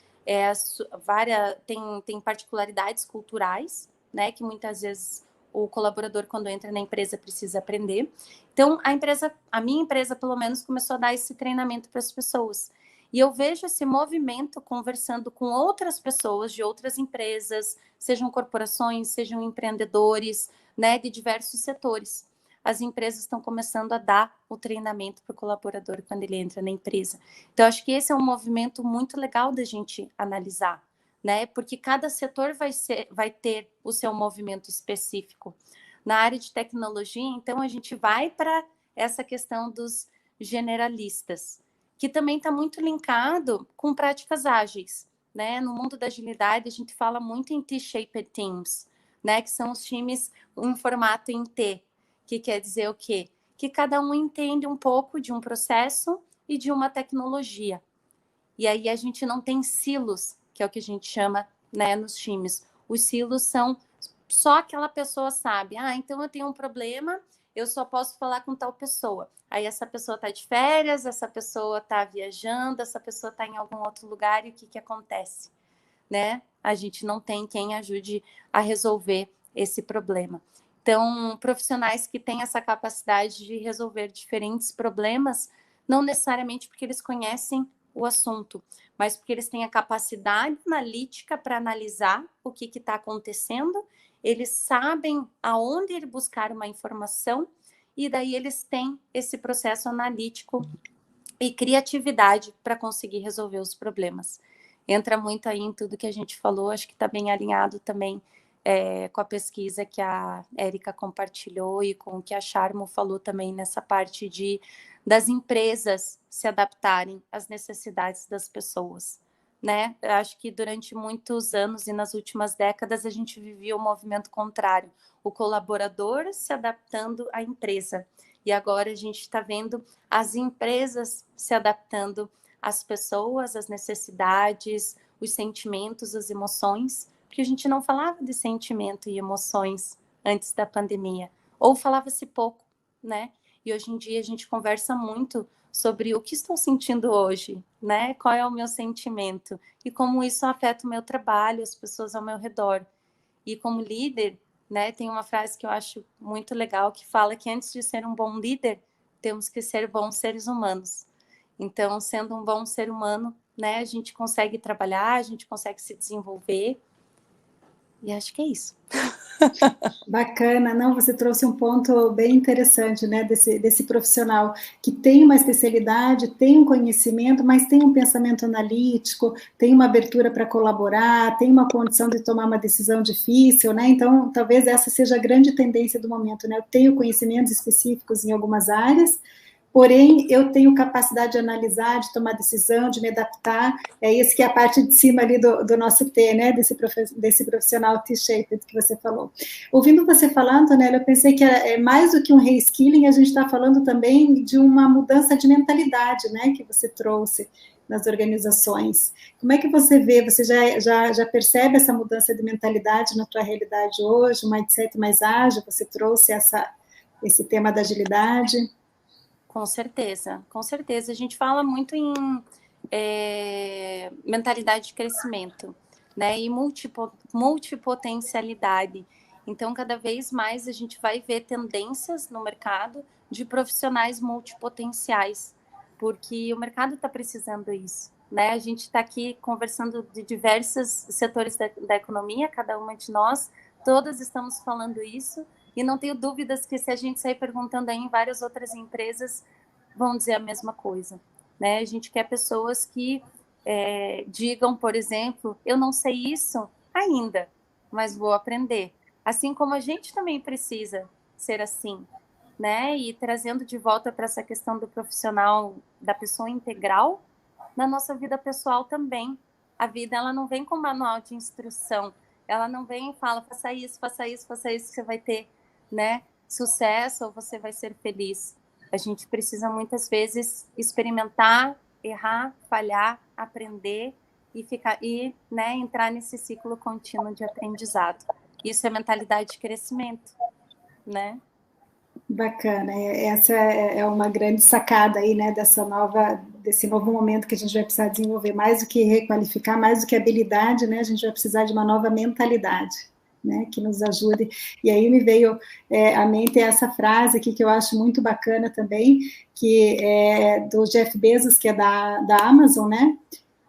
tem particularidades culturais, né, que muitas vezes o colaborador, quando entra na empresa, precisa aprender. Então, a minha empresa, pelo menos, começou a dar esse treinamento para as pessoas. E eu vejo esse movimento conversando com outras pessoas de outras empresas, sejam corporações, sejam empreendedores, né, de diversos setores. As empresas estão começando a dar o treinamento para o colaborador quando ele entra na empresa. Então, acho que esse é um movimento muito legal da gente analisar, né? Porque cada setor vai ter o seu movimento específico. Na área de tecnologia, então, a gente vai para essa questão dos generalistas, que também está muito linkado com práticas ágeis, né? No mundo da agilidade, a gente fala muito em T-shaped teams, né? Que são os times em formato em T, que quer dizer o quê? Que cada um entende um pouco de um processo e de uma tecnologia. E aí a gente não tem silos, que é o que a gente chama, né, nos times. Os silos são só aquela pessoa sabe. Ah, então eu tenho um problema, eu só posso falar com tal pessoa. Aí essa pessoa está de férias, essa pessoa está viajando, essa pessoa está em algum outro lugar e o que acontece? Né? A gente não tem quem ajude a resolver esse problema. Então, profissionais que têm essa capacidade de resolver diferentes problemas, não necessariamente porque eles conhecem o assunto, mas porque eles têm a capacidade analítica para analisar o que está acontecendo, eles sabem aonde ir buscar uma informação e daí eles têm esse processo analítico e criatividade para conseguir resolver os problemas. Entra muito aí em tudo que a gente falou, acho que está bem alinhado também com a pesquisa que a Érica compartilhou e com o que a Charmo falou também nessa parte das empresas se adaptarem às necessidades das pessoas, né? Eu acho que durante muitos anos e nas últimas décadas a gente vivia o movimento contrário, o colaborador se adaptando à empresa. E agora a gente está vendo as empresas se adaptando às pessoas, às necessidades, os sentimentos, as emoções, porque a gente não falava de sentimento e emoções antes da pandemia, ou falava-se pouco, né? E hoje em dia a gente conversa muito sobre o que estou sentindo hoje, né? Qual é o meu sentimento e como isso afeta o meu trabalho, as pessoas ao meu redor. E como líder, né, tem uma frase que eu acho muito legal que fala que antes de ser um bom líder, temos que ser bons seres humanos. Então, sendo um bom ser humano, né, a gente consegue trabalhar, a gente consegue se desenvolver. E acho que é isso. Bacana, não, você trouxe um ponto bem interessante, né, desse profissional que tem uma especialidade, tem um conhecimento, mas tem um pensamento analítico, tem uma abertura para colaborar, tem uma condição de tomar uma decisão difícil, né, então talvez essa seja a grande tendência do momento, né, eu tenho conhecimentos específicos em algumas áreas, porém, eu tenho capacidade de analisar, de tomar decisão, de me adaptar, é isso que é a parte de cima ali do nosso T, né, desse profissional T-shaped que você falou. Ouvindo você falando, né, eu pensei que é mais do que um reskilling, a gente está falando também de uma mudança de mentalidade, né, que você trouxe nas organizações. Como é que você vê, você já percebe essa mudança de mentalidade na tua realidade hoje, um mindset mais ágil, você trouxe esse tema da agilidade? Com certeza. A gente fala muito em mentalidade de crescimento, né? E multipotencialidade. Então, cada vez mais a gente vai ver tendências no mercado de profissionais multipotenciais, porque o mercado está precisando isso, né? A gente está aqui conversando de diversos setores da economia, cada uma de nós, todas estamos falando isso. E não tenho dúvidas que se a gente sair perguntando aí em várias outras empresas, vão dizer a mesma coisa, né? A gente quer pessoas que digam, por exemplo, eu não sei isso ainda, mas vou aprender. Assim como a gente também precisa ser assim, né? E trazendo de volta para essa questão do profissional, da pessoa integral, na nossa vida pessoal também. A vida, ela não vem com manual de instrução, ela não vem e fala, faça isso, que você vai ter, né, sucesso ou você vai ser feliz. A gente precisa muitas vezes experimentar, errar, falhar, aprender e né, entrar nesse ciclo contínuo de aprendizado. Isso é mentalidade de crescimento, né? Bacana, essa é uma grande sacada aí, né, desse novo momento que a gente vai precisar desenvolver, mais do que requalificar, mais do que habilidade, né, a gente vai precisar de uma nova mentalidade, né, que nos ajude. E aí me veio à mente essa frase aqui que eu acho muito bacana também, que é do Jeff Bezos, que é da Amazon, né,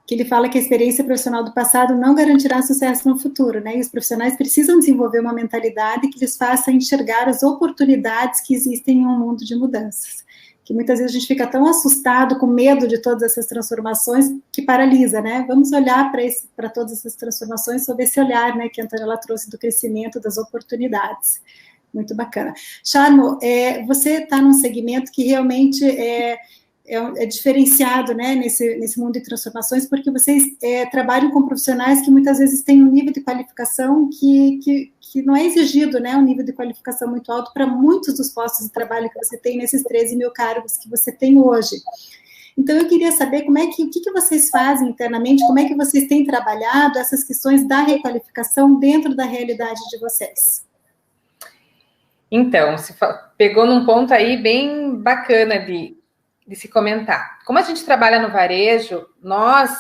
que ele fala que a experiência profissional do passado não garantirá sucesso no futuro, né, e os profissionais precisam desenvolver uma mentalidade que lhes faça enxergar as oportunidades que existem em um mundo de mudanças, que muitas vezes a gente fica tão assustado, com medo de todas essas transformações, que paralisa, né? Vamos olhar para todas essas transformações sob esse olhar, né, que a Antonella trouxe do crescimento, das oportunidades. Muito bacana. Charmo, você está num segmento que realmente é diferenciado, né, nesse mundo de transformações, porque vocês trabalham com profissionais que muitas vezes têm um nível de qualificação que não é exigido, né, um nível de qualificação muito alto para muitos dos postos de trabalho que você tem nesses 13 mil cargos que você tem hoje. Então, eu queria saber o que vocês fazem internamente, como é que vocês têm trabalhado essas questões da requalificação dentro da realidade de vocês. Então, você pegou num ponto aí bem bacana de se comentar. Como a gente trabalha no varejo, nós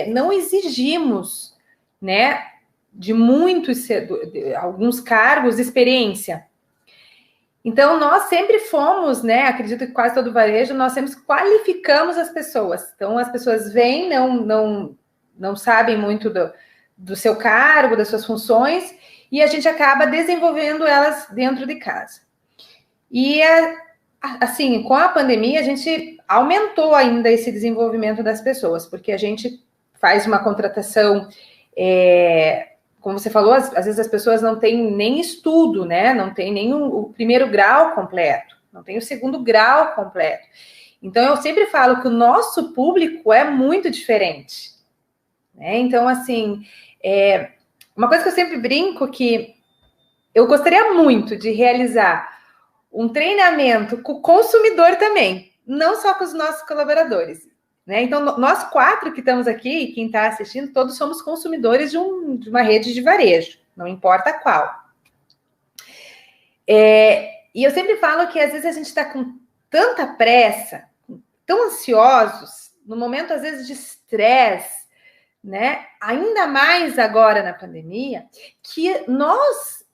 não exigimos, né, de alguns cargos de experiência. Então, nós sempre fomos, né, acredito que quase todo varejo, nós sempre qualificamos as pessoas. Então, as pessoas vêm, não sabem muito do seu cargo, das suas funções, e a gente acaba desenvolvendo elas dentro de casa. E assim, com a pandemia, a gente aumentou ainda esse desenvolvimento das pessoas, porque a gente faz uma contratação, como você falou, às vezes as pessoas não têm nem estudo, né? Não tem nem o primeiro grau completo, não tem o segundo grau completo. Então, eu sempre falo que o nosso público é muito diferente, né? Então, assim, uma coisa que eu sempre brinco que eu gostaria muito de realizar um treinamento com o consumidor também, não só com os nossos colaboradores, né? Então, nós 4 que estamos aqui, e quem está assistindo, todos somos consumidores de uma rede de varejo, não importa qual. E eu sempre falo que, às vezes, a gente está com tanta pressa, tão ansiosos, no momento, às vezes, de estresse, né, ainda mais agora na pandemia, que nós,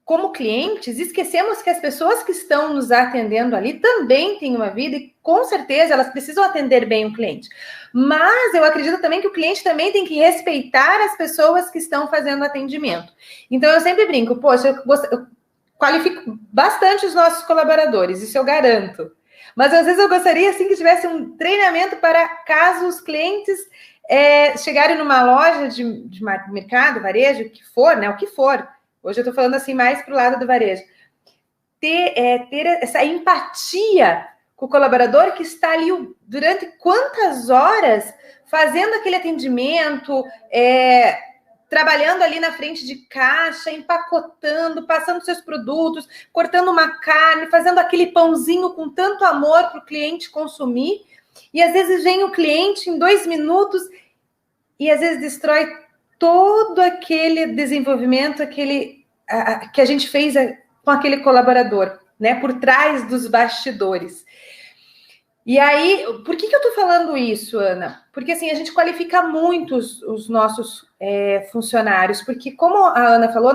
como clientes, esquecemos que as pessoas que estão nos atendendo ali também têm uma vida e, com certeza, elas precisam atender bem o cliente. Mas eu acredito também que o cliente também tem que respeitar as pessoas que estão fazendo atendimento. Então, eu sempre brinco, poxa, eu qualifico bastante os nossos colaboradores, isso eu garanto. Mas, às vezes, eu gostaria, assim, que tivesse um treinamento para caso os clientes chegarem numa loja de mercado, varejo, o que for, né, o que for. Hoje eu estou falando assim mais para o lado do varejo. Ter essa empatia com o colaborador que está ali durante quantas horas fazendo aquele atendimento, trabalhando ali na frente de caixa, empacotando, passando seus produtos, cortando uma carne, fazendo aquele pãozinho com tanto amor para o cliente consumir. E às vezes vem o cliente em 2 minutos e às vezes destrói todo aquele desenvolvimento, que a gente fez com aquele colaborador, né? Por trás dos bastidores. E aí, por que eu tô falando isso, Ana? Porque assim, a gente qualifica muito os nossos funcionários, porque como a Ana falou,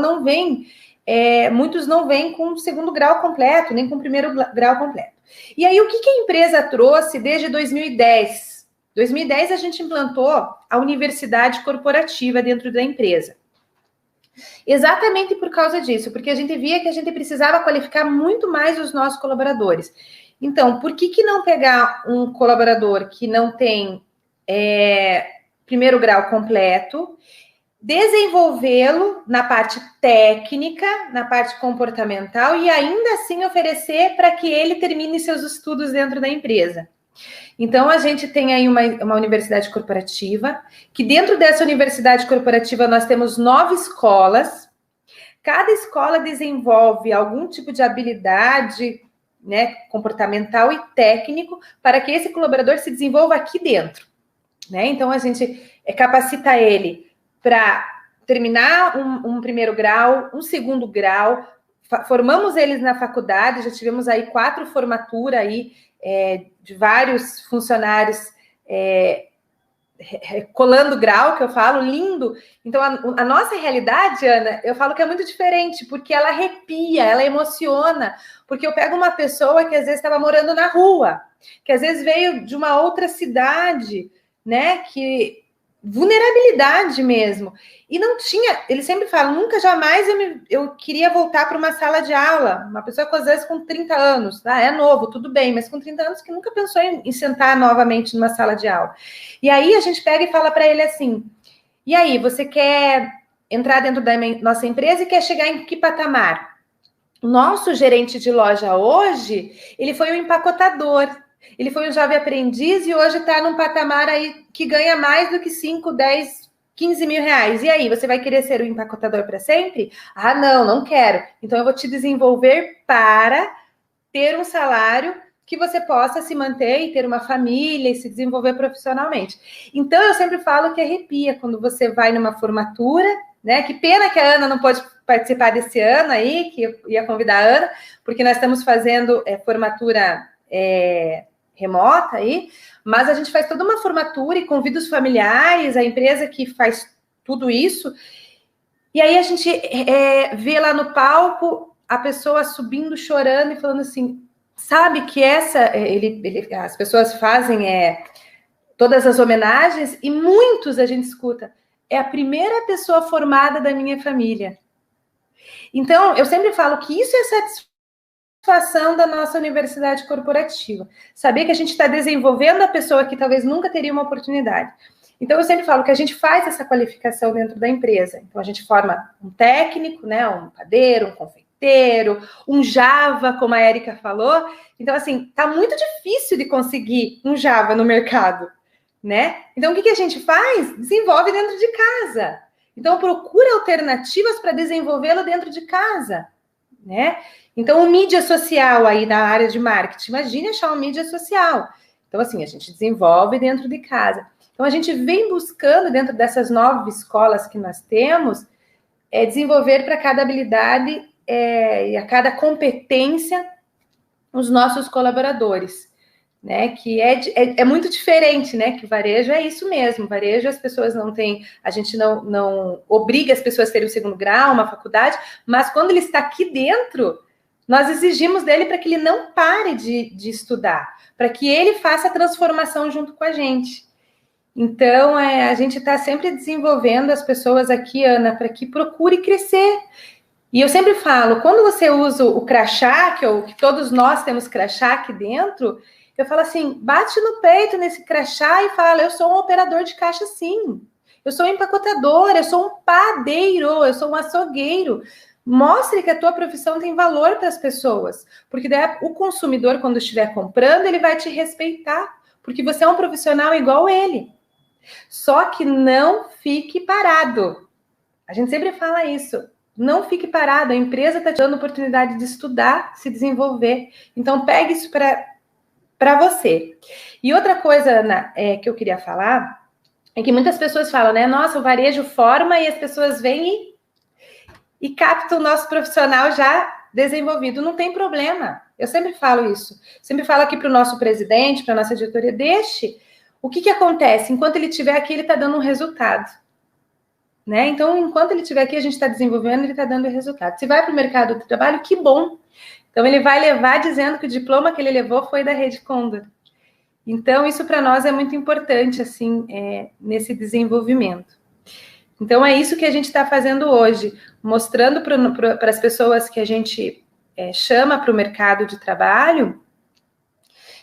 muitos não vêm com o 2º grau completo, nem com o 1º grau completo. E aí, o que a empresa trouxe desde 2010? 2010 a gente implantou a universidade corporativa dentro da empresa. Exatamente por causa disso, porque a gente via que a gente precisava qualificar muito mais os nossos colaboradores. Então, por que não pegar um colaborador que não tem 1º grau completo, desenvolvê-lo na parte técnica, na parte comportamental e ainda assim oferecer para que ele termine seus estudos dentro da empresa? Então, a gente tem aí uma universidade corporativa, que dentro dessa universidade corporativa nós temos 9 escolas. Cada escola desenvolve algum tipo de habilidade, né, comportamental e técnico para que esse colaborador se desenvolva aqui dentro, né? Então, a gente capacita ele para terminar um 1º grau, um 2º grau, formamos eles na faculdade, já tivemos aí 4 formaturas aí, de vários funcionários colando grau, que eu falo, lindo. Então, a nossa realidade, Ana, eu falo que é muito diferente, porque ela arrepia, ela emociona, porque eu pego uma pessoa que às vezes estava morando na rua, que às vezes veio de uma outra cidade, né, que vulnerabilidade mesmo, e não tinha, ele sempre fala, nunca, jamais eu queria voltar para uma sala de aula, uma pessoa que às vezes com 30 anos, tá? É novo, tudo bem, mas com 30 anos que nunca pensou em sentar novamente numa sala de aula. E aí a gente pega e fala para ele assim, e aí, você quer entrar dentro da nossa empresa e quer chegar em que patamar? O nosso gerente de loja hoje, ele foi um empacotador, ele foi um jovem aprendiz e hoje está num patamar aí que ganha mais do que 5, 10, 15 mil reais. E aí, você vai querer ser um empacotador para sempre? Ah, não quero. Então, eu vou te desenvolver para ter um salário que você possa se manter e ter uma família e se desenvolver profissionalmente. Então, eu sempre falo que arrepia quando você vai numa formatura, né? Que pena que a Ana não pode participar desse ano aí, que eu ia convidar a Ana, porque nós estamos fazendo formatura remota aí, mas a gente faz toda uma formatura e convida os familiares, a empresa que faz tudo isso, e aí a gente vê lá no palco a pessoa subindo, chorando e falando assim, sabe que as pessoas fazem todas as homenagens e muitos a gente escuta, é a primeira pessoa formada da minha família. Então, eu sempre falo que isso é satisfação da nossa universidade corporativa. Saber que a gente está desenvolvendo a pessoa que talvez nunca teria uma oportunidade. Então, eu sempre falo que a gente faz essa qualificação dentro da empresa. Então, a gente forma um técnico, né, um padeiro, um confeiteiro, um Java, como a Érica falou. Então, assim, tá muito difícil de conseguir um Java no mercado, né? Então, o que a gente faz? Desenvolve dentro de casa. Então, procura alternativas para desenvolvê-lo dentro de casa, né? Então, o mídia social aí na área de marketing, imagine achar um mídia social. Então, assim, a gente desenvolve dentro de casa. Então, a gente vem buscando, dentro dessas 9 escolas que nós temos, desenvolver para cada habilidade e a cada competência os nossos colaboradores, né? Que é muito diferente, né? Que varejo é isso mesmo. Varejo as pessoas não têm, a gente não obriga as pessoas a terem um segundo grau, uma faculdade, mas quando ele está aqui dentro, nós exigimos dele para que ele não pare de estudar, para que ele faça a transformação junto com a gente. Então, a gente está sempre desenvolvendo as pessoas aqui, Ana, para que procure crescer. E eu sempre falo, quando você usa o crachá, que todos nós temos crachá aqui dentro, eu falo assim, bate no peito nesse crachá e fala, eu sou um operador de caixa sim, eu sou um empacotador, eu sou um padeiro, eu sou um açougueiro. Mostre que a tua profissão tem valor para as pessoas, porque daí o consumidor, quando estiver comprando, ele vai te respeitar, porque você é um profissional igual ele. Só que não fique parado. A gente sempre fala isso. Não fique parado. A empresa está te dando oportunidade de estudar, se desenvolver. Então, pegue isso para você. E outra coisa, Ana, que eu queria falar, é que muitas pessoas falam, né? Nossa, o varejo forma e as pessoas vêm e captam o nosso profissional já desenvolvido. Não tem problema. Eu sempre falo isso. Sempre falo aqui para o nosso presidente, para a nossa diretoria, deixe. O que acontece? Enquanto ele estiver aqui, ele está dando um resultado. Né? Então, enquanto ele estiver aqui, a gente está desenvolvendo, ele está dando resultado. Se vai para o mercado do trabalho, que bom. Então, ele vai levar dizendo que o diploma que ele levou foi da Rede Condor. Então, isso para nós é muito importante, assim, nesse desenvolvimento. Então, é isso que a gente está fazendo hoje, mostrando para as pessoas que a gente chama para o mercado de trabalho,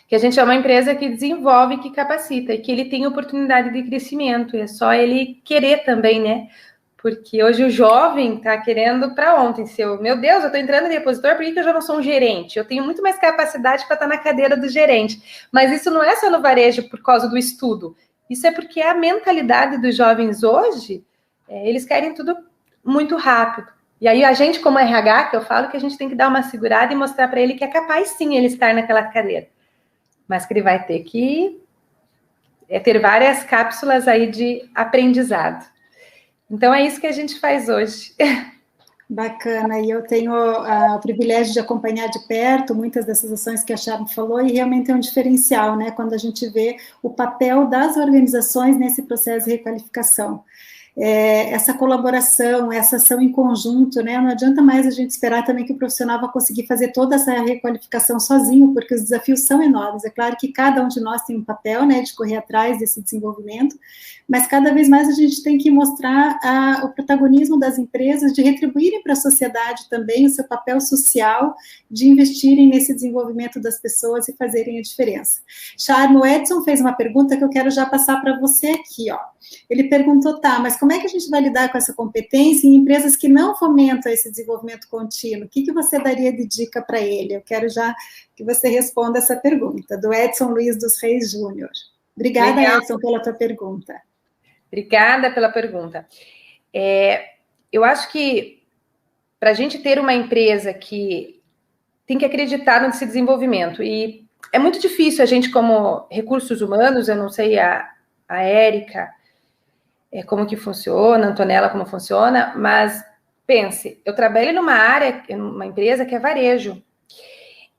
que a gente é uma empresa que desenvolve, que capacita, e que ele tem oportunidade de crescimento, é só ele querer também, né? Porque hoje o jovem está querendo para ontem, meu Deus, eu estou entrando em repositor, por que eu já não sou um gerente? Eu tenho muito mais capacidade para estar na cadeira do gerente. Mas isso não é só no varejo por causa do estudo, isso é porque a mentalidade dos jovens hoje, eles querem tudo muito rápido. E aí a gente, como RH, que eu falo que a gente tem que dar uma segurada e mostrar para ele que é capaz sim ele estar naquela cadeira. Mas que ele vai ter que ter várias cápsulas aí de aprendizado. Então, é isso que a gente faz hoje. Bacana, e eu tenho o privilégio de acompanhar de perto muitas dessas ações que a Sharon falou, e realmente é um diferencial, né, quando a gente vê o papel das organizações nesse processo de requalificação. Essa colaboração, essa ação em conjunto, né? Não adianta mais a gente esperar também que o profissional vá conseguir fazer toda essa requalificação sozinho, porque os desafios são enormes. É claro que cada um de nós tem um papel, né, de correr atrás desse desenvolvimento, mas cada vez mais a gente tem que mostrar o protagonismo das empresas de retribuírem para a sociedade também o seu papel social, de investirem nesse desenvolvimento das pessoas e fazerem a diferença. Sharon, Edson fez uma pergunta que eu quero já passar para você aqui, ó. Ele perguntou, mas como é que a gente vai lidar com essa competência em empresas que não fomentam esse desenvolvimento contínuo? O que você daria de dica para ele? Eu quero já que você responda essa pergunta, do Edson Luiz dos Reis Júnior. Obrigada, legal. Edson, pela tua pergunta. Obrigada pela pergunta. Eu acho que para a gente ter uma empresa que tem que acreditar nesse desenvolvimento, e é muito difícil a gente, como recursos humanos, eu não sei a Érica, como que funciona, a Antonella como funciona, mas pense, eu trabalho numa empresa que é varejo.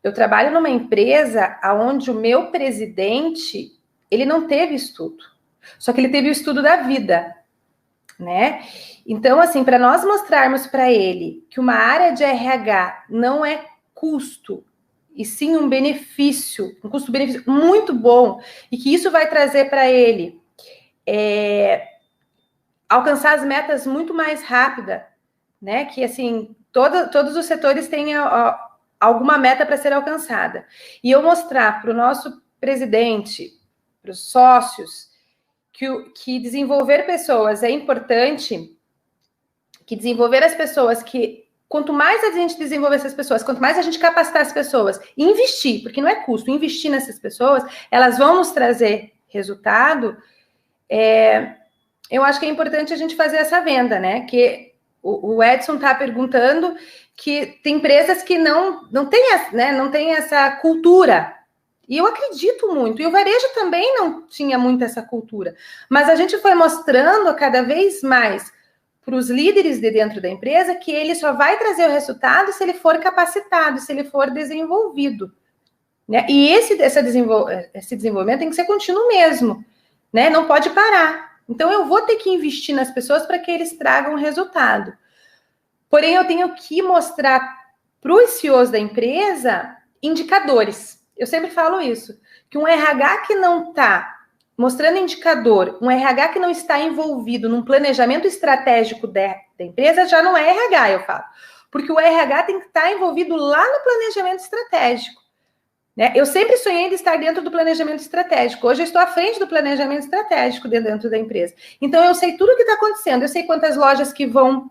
Eu trabalho numa empresa onde o meu presidente, ele não teve estudo, só que ele teve o estudo da vida, né? Então, assim, para nós mostrarmos para ele que uma área de RH não é custo, e sim um benefício, um custo-benefício muito bom, e que isso vai trazer para ele alcançar as metas muito mais rápida, né? Que, assim, todos os setores têm alguma meta para ser alcançada. E eu mostrar para o nosso presidente, para os sócios, que desenvolver pessoas é importante, que desenvolver as pessoas, que quanto mais a gente desenvolver essas pessoas, quanto mais a gente capacitar as pessoas e investir, porque não é custo, investir nessas pessoas, elas vão nos trazer resultado. Eu acho que é importante a gente fazer essa venda, né? Que o Edson está perguntando que tem empresas que não tem essa cultura. E eu acredito muito. E o varejo também não tinha muito essa cultura. Mas a gente foi mostrando cada vez mais para os líderes de dentro da empresa que ele só vai trazer o resultado se ele for capacitado, se ele for desenvolvido. né? E esse desenvolvimento tem que ser contínuo mesmo, né? Não pode parar. Então, eu vou ter que investir nas pessoas para que eles tragam resultado. Porém, eu tenho que mostrar para os CEOs da empresa indicadores. Eu sempre falo isso, que um RH que não está mostrando indicador, um RH que não está envolvido num planejamento estratégico da empresa, já não é RH, eu falo. Porque o RH tem que estar envolvido lá no planejamento estratégico, né? Eu sempre sonhei de estar dentro do planejamento estratégico. Hoje eu estou à frente do planejamento estratégico dentro da empresa. Então, eu sei tudo o que está acontecendo. Eu sei quantas lojas que vão...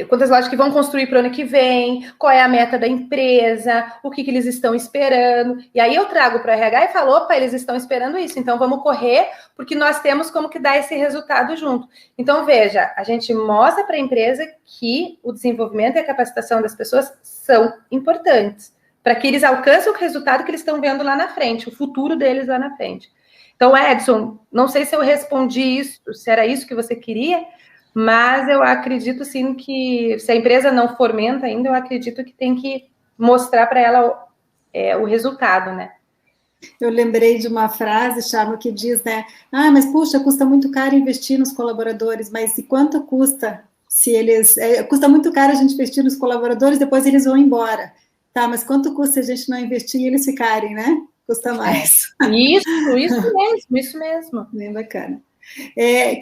quantas lojas que vão construir para o ano que vem, qual é a meta da empresa, o que eles estão esperando. E aí eu trago para o RH e falo, opa, eles estão esperando isso, então vamos correr, porque nós temos como que dar esse resultado junto. Então, veja, a gente mostra para a empresa que o desenvolvimento e a capacitação das pessoas são importantes, para que eles alcancem o resultado que eles estão vendo lá na frente, o futuro deles lá na frente. Então, Edson, não sei se eu respondi isso, se era isso que você queria, mas eu acredito, sim, que se a empresa não fomenta ainda, eu acredito que tem que mostrar para ela o resultado, né? Eu lembrei de uma frase, Chama, que diz, né? Ah, mas puxa, custa muito caro investir nos colaboradores, mas e quanto custa se eles... custa muito caro a gente investir nos colaboradores, depois eles vão embora. Tá, mas quanto custa se a gente não investir e eles ficarem, né? Custa mais. Isso mesmo. Bem bacana.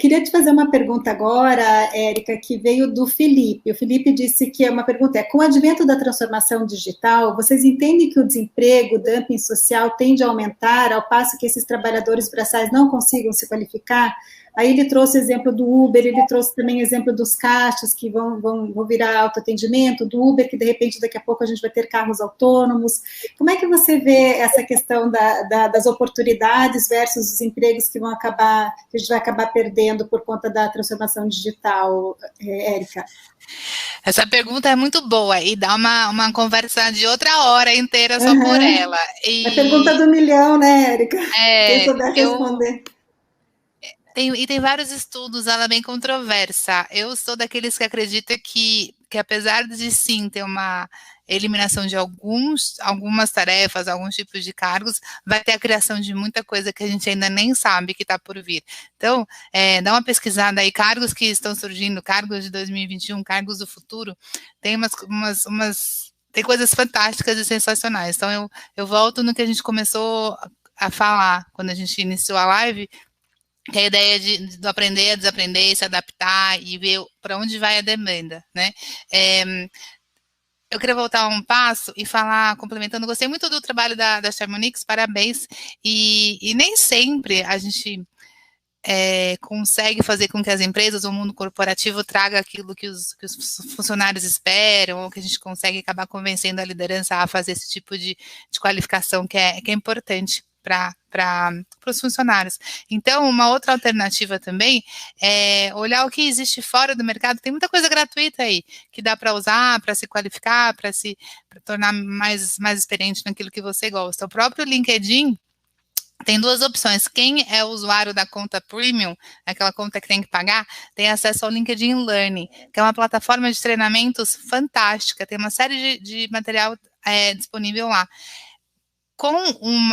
Queria te fazer uma pergunta agora, Érica, que veio do Felipe. O Felipe disse que uma pergunta com o advento da transformação digital, vocês entendem que o desemprego, o dumping social tende a aumentar, ao passo que esses trabalhadores braçais não consigam se qualificar? Aí ele trouxe o exemplo do Uber, ele trouxe também o exemplo dos caixas que vão virar autoatendimento, do Uber, que de repente daqui a pouco a gente vai ter carros autônomos. Como é que você vê essa questão das oportunidades versus os empregos que a gente vai acabar perdendo por conta da transformação digital, Érica? Essa pergunta é muito boa e dá uma conversa de outra hora inteira só por ela. A pergunta do milhão, né, Érica? Quem souber responder. Tem vários estudos, ela é bem controversa. Eu sou daqueles que acredita que apesar de sim ter uma eliminação de algumas tarefas, alguns tipos de cargos, vai ter a criação de muita coisa que a gente ainda nem sabe que está por vir. Então, dá uma pesquisada aí, cargos que estão surgindo, cargos de 2021, cargos do futuro, tem tem coisas fantásticas e sensacionais. Então, eu volto no que a gente começou a falar quando a gente iniciou a live, que é a ideia de aprender a desaprender, se adaptar e ver para onde vai a demanda, né? Eu queria voltar um passo e falar, complementando, gostei muito do trabalho da Charmonix, parabéns, e nem sempre a gente consegue fazer com que as empresas, o mundo corporativo, traga aquilo que os funcionários esperam, ou que a gente consegue acabar convencendo a liderança a fazer esse tipo de qualificação que é importante para os funcionáriros. Então, uma outra alternativa também é olhar o que existe fora do mercado. Tem muita coisa gratuita aí que dá para usar, para se qualificar, para tornar mais experiente naquilo que você gosta. O próprio LinkedIn tem duas opções. Quem é usuário da conta Premium, aquela conta que tem que pagar, tem acesso ao LinkedIn Learning, que é uma plataforma de treinamentos fantástica. Tem uma série de material disponível lá. Com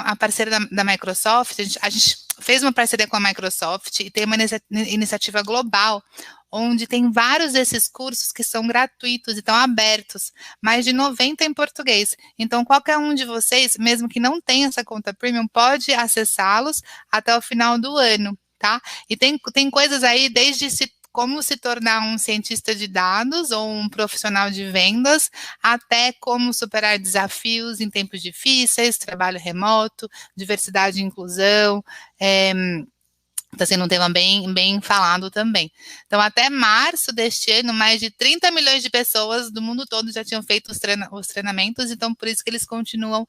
a parceira da Microsoft, a gente fez uma parceria com a Microsoft e tem uma iniciativa global, onde tem vários desses cursos que são gratuitos e estão abertos, mais de 90 em português. Então, qualquer um de vocês, mesmo que não tenha essa conta Premium, pode acessá-los até o final do ano, tá? E tem coisas aí, desde como se tornar um cientista de dados ou um profissional de vendas, até como superar desafios em tempos difíceis, trabalho remoto, diversidade e inclusão, está sendo um tema bem falado também. Então, até março deste ano, mais de 30 milhões de pessoas do mundo todo já tinham feito os treinamentos, então por isso que eles continuam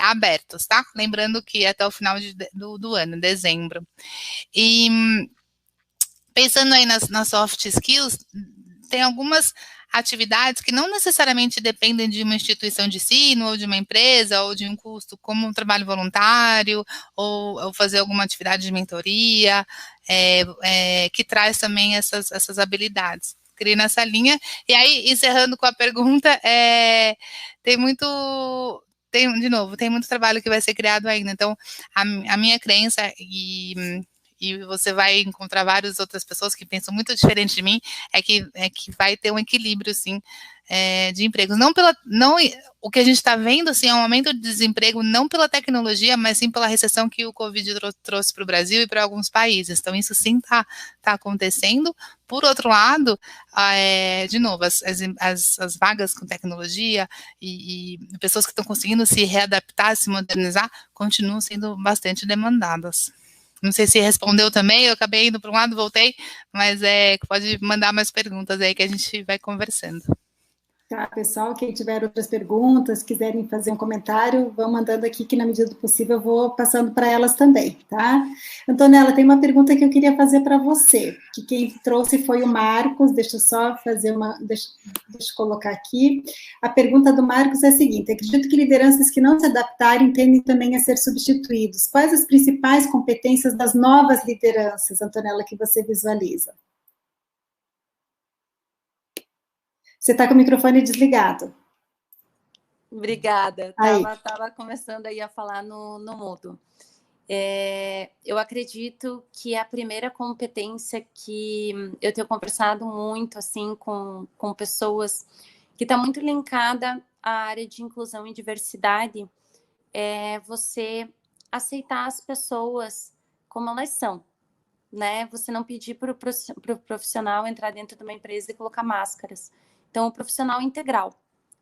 abertos, tá? Lembrando que até o final do ano, dezembro. E pensando aí nas soft skills, tem algumas atividades que não necessariamente dependem de uma instituição de ensino, ou de uma empresa, ou de um custo, como um trabalho voluntário, ou fazer alguma atividade de mentoria, que traz também essas habilidades. queria ir nessa linha. E aí, encerrando com a pergunta, tem muito trabalho que vai ser criado ainda. Então, a minha crença, e você vai encontrar várias outras pessoas que pensam muito diferente de mim, é que vai ter um equilíbrio, sim, de empregos. O que a gente está vendo, assim, é um aumento de desemprego não pela tecnologia, mas sim pela recessão que o Covid trouxe para o Brasil e para alguns países. Então, isso sim está acontecendo. Por outro lado, de novo, as vagas com tecnologia e pessoas que estão conseguindo se readaptar, se modernizar, continuam sendo bastante demandadas. Não sei se respondeu também, eu acabei indo para um lado, voltei, mas pode mandar mais perguntas aí que a gente vai conversando. Tá, pessoal, quem tiver outras perguntas, quiserem fazer um comentário, vão mandando aqui, que na medida do possível eu vou passando para elas também, tá? Antonella, tem uma pergunta que eu queria fazer para você, que quem trouxe foi o Marcos, deixa eu só fazer deixa eu colocar aqui. A pergunta do Marcos é a seguinte: acredito que lideranças que não se adaptarem tendem também a ser substituídos. Quais as principais competências das novas lideranças, Antonella, que você visualiza? Você está com o microfone desligado. Obrigada. Estava começando aí a falar no mudo. Eu acredito que a primeira competência que eu tenho conversado muito assim com pessoas, que está muito linkada à área de inclusão e diversidade, é você aceitar as pessoas como elas são, né? Você não pedir para o profissional entrar dentro de uma empresa e colocar máscaras. Então, o profissional integral.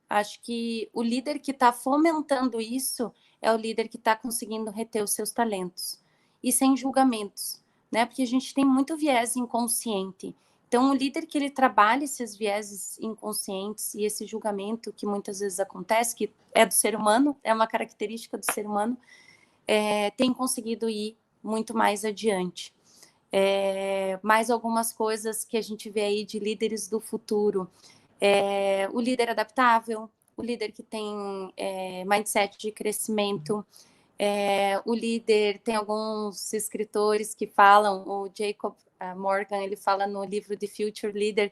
Acho que o líder que está fomentando isso é o líder que está conseguindo reter os seus talentos. E sem julgamentos, né? Porque a gente tem muito viés inconsciente. Então, o líder que ele trabalha esses vieses inconscientes e esse julgamento que muitas vezes acontece, que é do ser humano, é uma característica do ser humano, tem conseguido ir muito mais adiante. Mais algumas coisas que a gente vê aí de líderes do futuro. O líder adaptável, o líder que tem mindset de crescimento, o líder, tem alguns escritores que falam, o Jacob Morgan, ele fala no livro The Future Leader,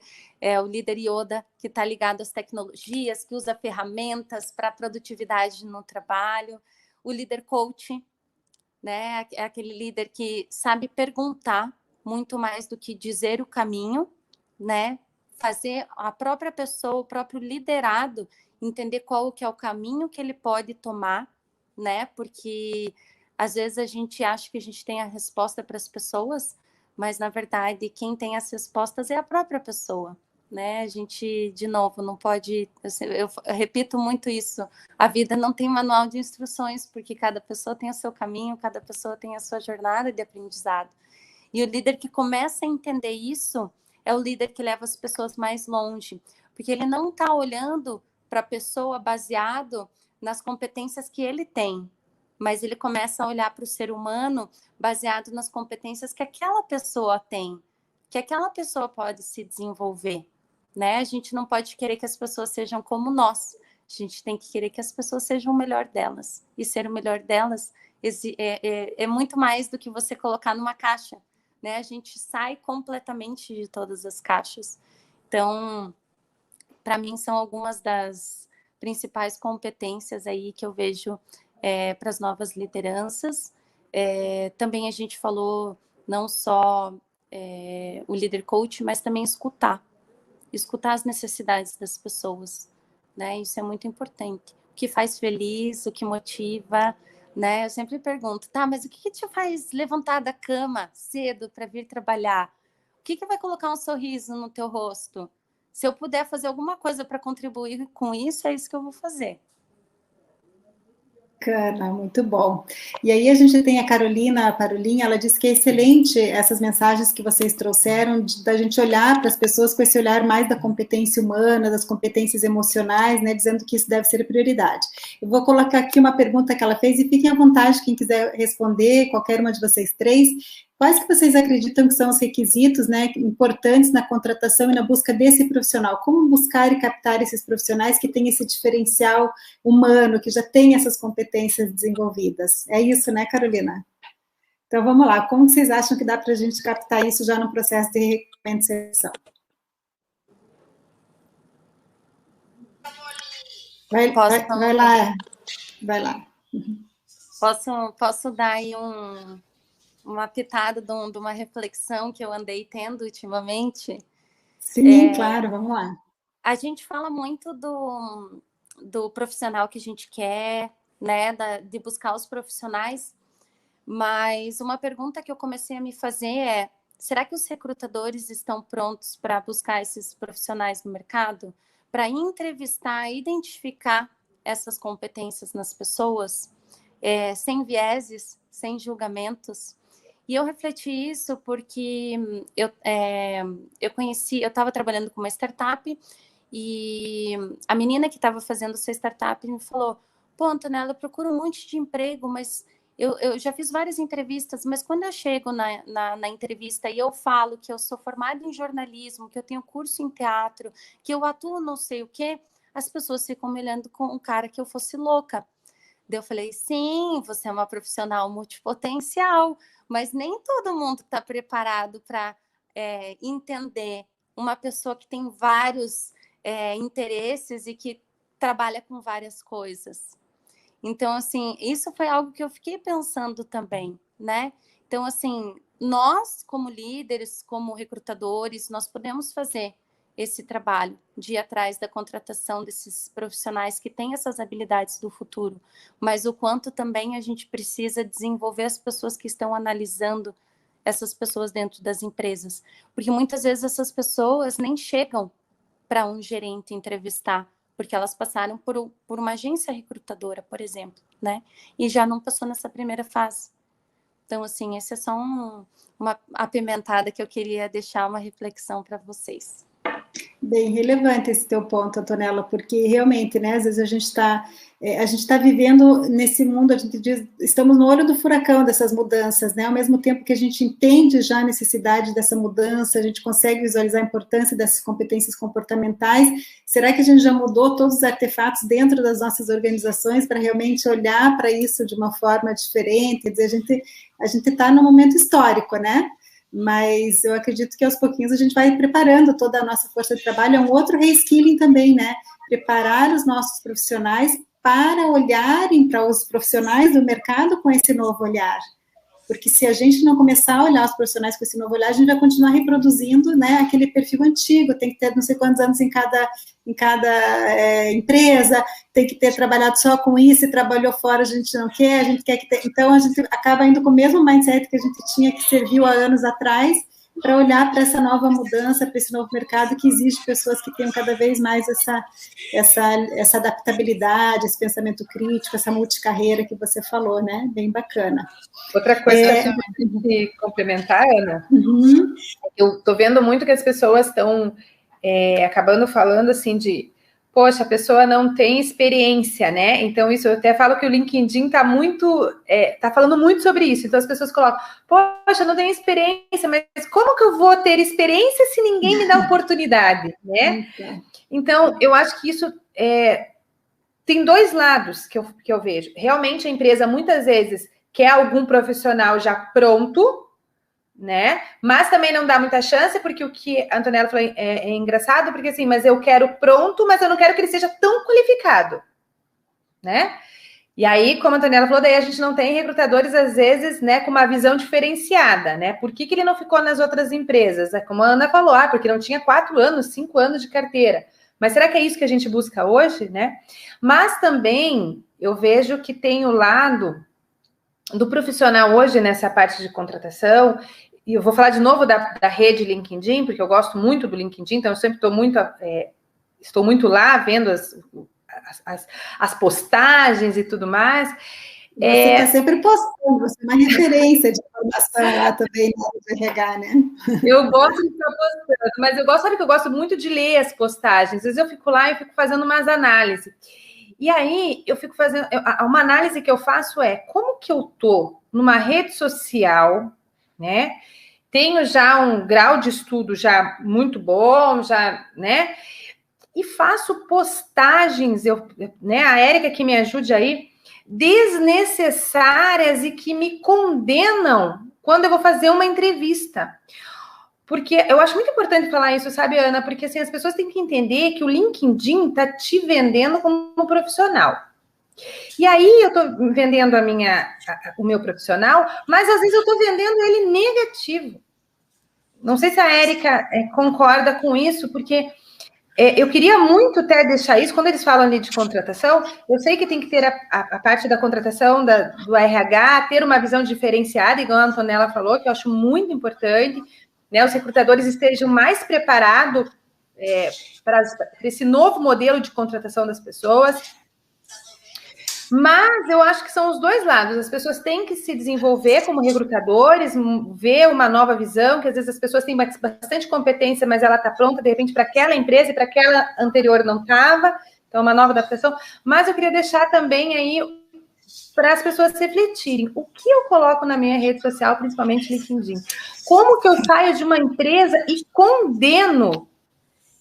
o líder Yoda, que está ligado às tecnologias, que usa ferramentas para produtividade no trabalho, o líder coach, né, é aquele líder que sabe perguntar muito mais do que dizer o caminho, né, fazer a própria pessoa, o próprio liderado, entender qual que é o caminho que ele pode tomar, né? Porque às vezes a gente acha que a gente tem a resposta para as pessoas, mas na verdade quem tem as respostas é a própria pessoa, né? A gente, de novo, não pode... Eu repito muito isso, a vida não tem manual de instruções, porque cada pessoa tem o seu caminho, cada pessoa tem a sua jornada de aprendizado. E o líder que começa a entender isso é o líder que leva as pessoas mais longe, porque ele não está olhando para a pessoa baseado nas competências que ele tem, mas ele começa a olhar para o ser humano baseado nas competências que aquela pessoa tem, que aquela pessoa pode se desenvolver, né? A gente não pode querer que as pessoas sejam como nós, a gente tem que querer que as pessoas sejam o melhor delas, e ser o melhor delas é muito mais do que você colocar numa caixa, né? A gente sai completamente de todas as caixas. Então, para mim, são algumas das principais competências aí que eu vejo para as novas lideranças. Também a gente falou não só o líder coach, mas também escutar as necessidades das pessoas, né? Isso é muito importante. O que faz feliz, o que motiva, né? Eu sempre pergunto, tá, mas o que te faz levantar da cama cedo para vir trabalhar? O que vai colocar um sorriso no teu rosto? Se eu puder fazer alguma coisa para contribuir com isso, é isso que eu vou fazer. Bacana, muito bom. E aí a gente tem a Parolinha, ela disse que é excelente essas mensagens que vocês trouxeram, da gente olhar para as pessoas com esse olhar mais da competência humana, das competências emocionais, né, dizendo que isso deve ser prioridade. Eu vou colocar aqui uma pergunta que ela fez, e fiquem à vontade, quem quiser responder, qualquer uma de vocês três. Quais que vocês acreditam que são os requisitos, né, importantes na contratação e na busca desse profissional? Como buscar e captar esses profissionais que têm esse diferencial humano, que já têm essas competências desenvolvidas? É isso, né, Carolina? Então, vamos lá. Como vocês acham que dá para a gente captar isso já no processo de recrutamento e seleção? Vai lá. Vai lá. Posso dar aí uma pitada de uma reflexão que eu andei tendo ultimamente? Sim, claro, vamos lá. A gente fala muito do profissional que a gente quer, né? De buscar os profissionais, mas uma pergunta que eu comecei a me fazer é: será que os recrutadores estão prontos para buscar esses profissionais no mercado? Para entrevistar, identificar essas competências nas pessoas, sem vieses, sem julgamentos? E eu refleti isso porque eu estava trabalhando com uma startup e a menina que estava fazendo essa startup me falou: pô, Antonella, eu procuro um monte de emprego, mas eu já fiz várias entrevistas, mas quando eu chego na entrevista e eu falo que eu sou formada em jornalismo, que eu tenho curso em teatro, que eu atuo não sei o quê, as pessoas ficam me olhando com um cara que eu fosse louca. Daí eu falei: sim, você é uma profissional multipotencial, mas nem todo mundo está preparado para entender uma pessoa que tem vários interesses e que trabalha com várias coisas. Então, assim, isso foi algo que eu fiquei pensando também, né? Então, assim, nós, como líderes, como recrutadores, nós podemos fazer esse trabalho de ir atrás da contratação desses profissionais que têm essas habilidades do futuro, mas o quanto também a gente precisa desenvolver as pessoas que estão analisando essas pessoas dentro das empresas, porque muitas vezes essas pessoas nem chegam para um gerente entrevistar, porque elas passaram por uma agência recrutadora, por exemplo, né? E já não passou nessa primeira fase. Então, assim, essa é só uma apimentada que eu queria deixar uma reflexão para vocês. Bem relevante esse teu ponto, Antonella, porque realmente, né, às vezes a gente está vivendo nesse mundo, a gente diz, estamos no olho do furacão dessas mudanças, né, ao mesmo tempo que a gente entende já a necessidade dessa mudança, a gente consegue visualizar a importância dessas competências comportamentais. Será que a gente já mudou todos os artefatos dentro das nossas organizações para realmente olhar para isso de uma forma diferente? Quer dizer, a gente está num momento histórico, né? Mas eu acredito que aos pouquinhos a gente vai preparando toda a nossa força de trabalho. É um outro reskilling também, né? Preparar os nossos profissionais para olharem para os profissionais do mercado com esse novo olhar. Porque se a gente não começar a olhar os profissionais com esse novo olhar, a gente vai continuar reproduzindo, né, aquele perfil antigo, tem que ter não sei quantos anos em cada empresa, tem que ter trabalhado só com isso e trabalhou fora, a gente não quer, a gente quer que... Então, a gente acaba indo com o mesmo mindset que a gente tinha, que serviu há anos atrás, para olhar para essa nova mudança, para esse novo mercado que exige pessoas que tenham cada vez mais essa adaptabilidade, esse pensamento crítico, essa multicarreira que você falou, né? Bem bacana. Outra coisa que eu tenho que complementar, Ana, eu estou vendo muito que as pessoas estão acabando falando assim de, poxa, a pessoa não tem experiência, né? Então, isso eu até falo que o LinkedIn está falando muito sobre isso. Então, as pessoas colocam, poxa, não tenho experiência, mas como que eu vou ter experiência se ninguém me dá oportunidade, né? Então, eu acho que isso tem dois lados que eu vejo. Realmente, a empresa, muitas vezes, quer algum profissional já pronto, né? Mas também não dá muita chance, porque o que a Antonella falou é engraçado, porque assim, mas eu quero pronto, mas eu não quero que ele seja tão qualificado, né? E aí, como a Antonella falou, daí a gente não tem recrutadores, às vezes, né, com uma visão diferenciada, né? Por que ele não ficou nas outras empresas? Como a Ana falou, porque não tinha 4 anos, 5 anos de carteira. Mas será que é isso que a gente busca hoje, né? Mas também eu vejo que tem o lado do profissional hoje nessa parte de contratação. E eu vou falar de novo da rede LinkedIn, porque eu gosto muito do LinkedIn, então eu sempre estou muito lá vendo as postagens e tudo mais. Você está sempre postando, você é uma referência de informação lá também no RH, né? Eu gosto de estar postando, mas sabe que eu gosto muito de ler as postagens. Às vezes eu fico lá e fico fazendo umas análises. E aí eu fico fazendo... Uma análise que eu faço é como que eu estou numa rede social, né? Tenho já um grau de estudo já muito bom, já, né? E faço postagens, né? A Érica que me ajude aí, desnecessárias e que me condenam quando eu vou fazer uma entrevista. Porque eu acho muito importante falar isso, sabe, Ana? Porque assim, as pessoas têm que entender que o LinkedIn está te vendendo como profissional. E aí eu estou vendendo o meu profissional, mas às vezes eu estou vendendo ele negativo. Não sei se a Érica concorda com isso, porque eu queria muito até deixar isso, quando eles falam ali de contratação, eu sei que tem que ter a parte da contratação do RH, ter uma visão diferenciada, igual a Antonella falou, que eu acho muito importante, né? Os recrutadores estejam mais preparados para esse novo modelo de contratação das pessoas. Mas eu acho que são os dois lados. As pessoas têm que se desenvolver como recrutadores, ver uma nova visão, que às vezes as pessoas têm bastante competência, mas ela está pronta, de repente, para aquela empresa e para aquela anterior não estava. Então, uma nova adaptação. Mas eu queria deixar também aí para as pessoas refletirem. O que eu coloco na minha rede social, principalmente LinkedIn? Como que eu saio de uma empresa e condeno?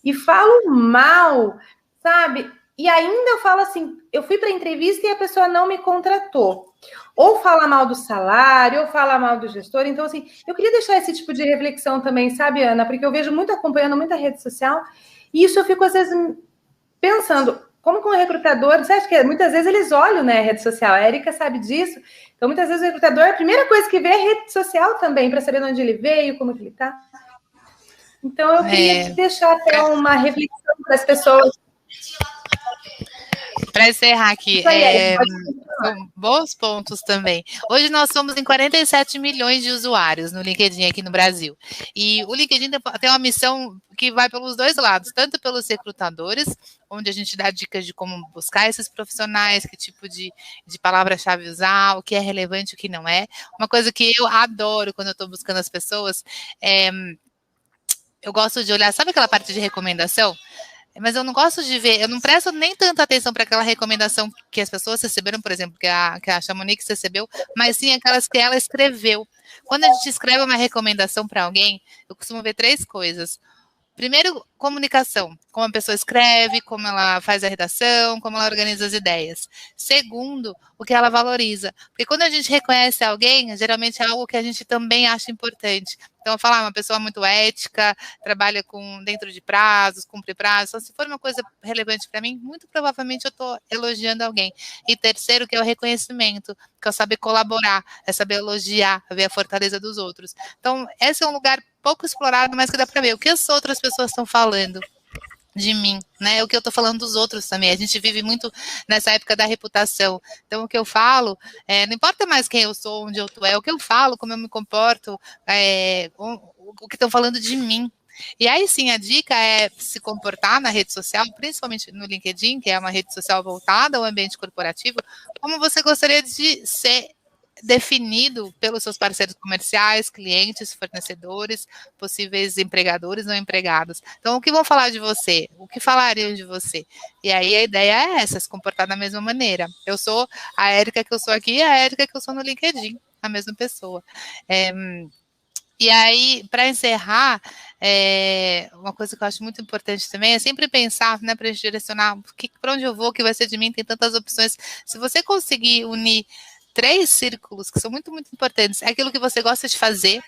E falo mal, sabe? E ainda eu falo assim, eu fui para a entrevista e a pessoa não me contratou. Ou fala mal do salário, ou fala mal do gestor. Então, assim, eu queria deixar esse tipo de reflexão também, sabe, Ana? Porque eu vejo muito acompanhando muita rede social, e isso eu fico, às vezes, pensando, como com o recrutador, você acha que muitas vezes eles olham, né, a rede social? A Érica sabe disso. Então, muitas vezes o recrutador, a primeira coisa que vê é a rede social também, para saber de onde ele veio, como que ele está. Então, eu queria deixar até uma reflexão para as pessoas. Para encerrar aqui, são bons pontos também. Hoje nós somos em 47 milhões de usuários no LinkedIn aqui no Brasil. E o LinkedIn tem uma missão que vai pelos dois lados, tanto pelos recrutadores, onde a gente dá dicas de como buscar esses profissionais, que tipo de palavra-chave usar, o que é relevante, o que não é. Uma coisa que eu adoro quando eu estou buscando as pessoas, eu gosto de olhar, sabe aquela parte de recomendação? Mas eu não gosto de ver, eu não presto nem tanta atenção para aquela recomendação que as pessoas receberam, por exemplo, que a Chamonix recebeu, mas sim aquelas que ela escreveu. Quando a gente escreve uma recomendação para alguém, eu costumo ver 3 coisas. Primeiro, comunicação, como a pessoa escreve, como ela faz a redação, como ela organiza as ideias. Segundo, o que ela valoriza. Porque quando a gente reconhece alguém, geralmente é algo que a gente também acha importante. Então, eu falo, uma pessoa muito ética, trabalha dentro de prazos, cumpre prazos. Então, se for uma coisa relevante para mim, muito provavelmente eu estou elogiando alguém. E terceiro, que é o reconhecimento, que é saber colaborar, é saber elogiar, ver a fortaleza dos outros. Então, esse é um lugar pouco explorado, mas que dá para ver o que as outras pessoas estão falando de mim, né? O que eu estou falando dos outros também. A gente vive muito nessa época da reputação. Então, o que eu falo, não importa mais quem eu sou, onde eu estou, é o que eu falo, como eu me comporto, o que estão falando de mim. E aí, sim, a dica é se comportar na rede social, principalmente no LinkedIn, que é uma rede social voltada ao ambiente corporativo, como você gostaria de ser definido pelos seus parceiros comerciais, clientes, fornecedores, possíveis empregadores ou empregados. Então, o que vão falar de você? O que falariam de você? E aí a ideia é essa, se comportar da mesma maneira. Eu sou a Érica que eu sou aqui e a Érica que eu sou no LinkedIn, a mesma pessoa. E aí, para encerrar, uma coisa que eu acho muito importante também é sempre pensar, né, para a gente direcionar para onde eu vou, o que vai ser de mim, tem tantas opções. Se você conseguir unir 3 círculos que são muito, muito importantes, é aquilo que você gosta de fazer,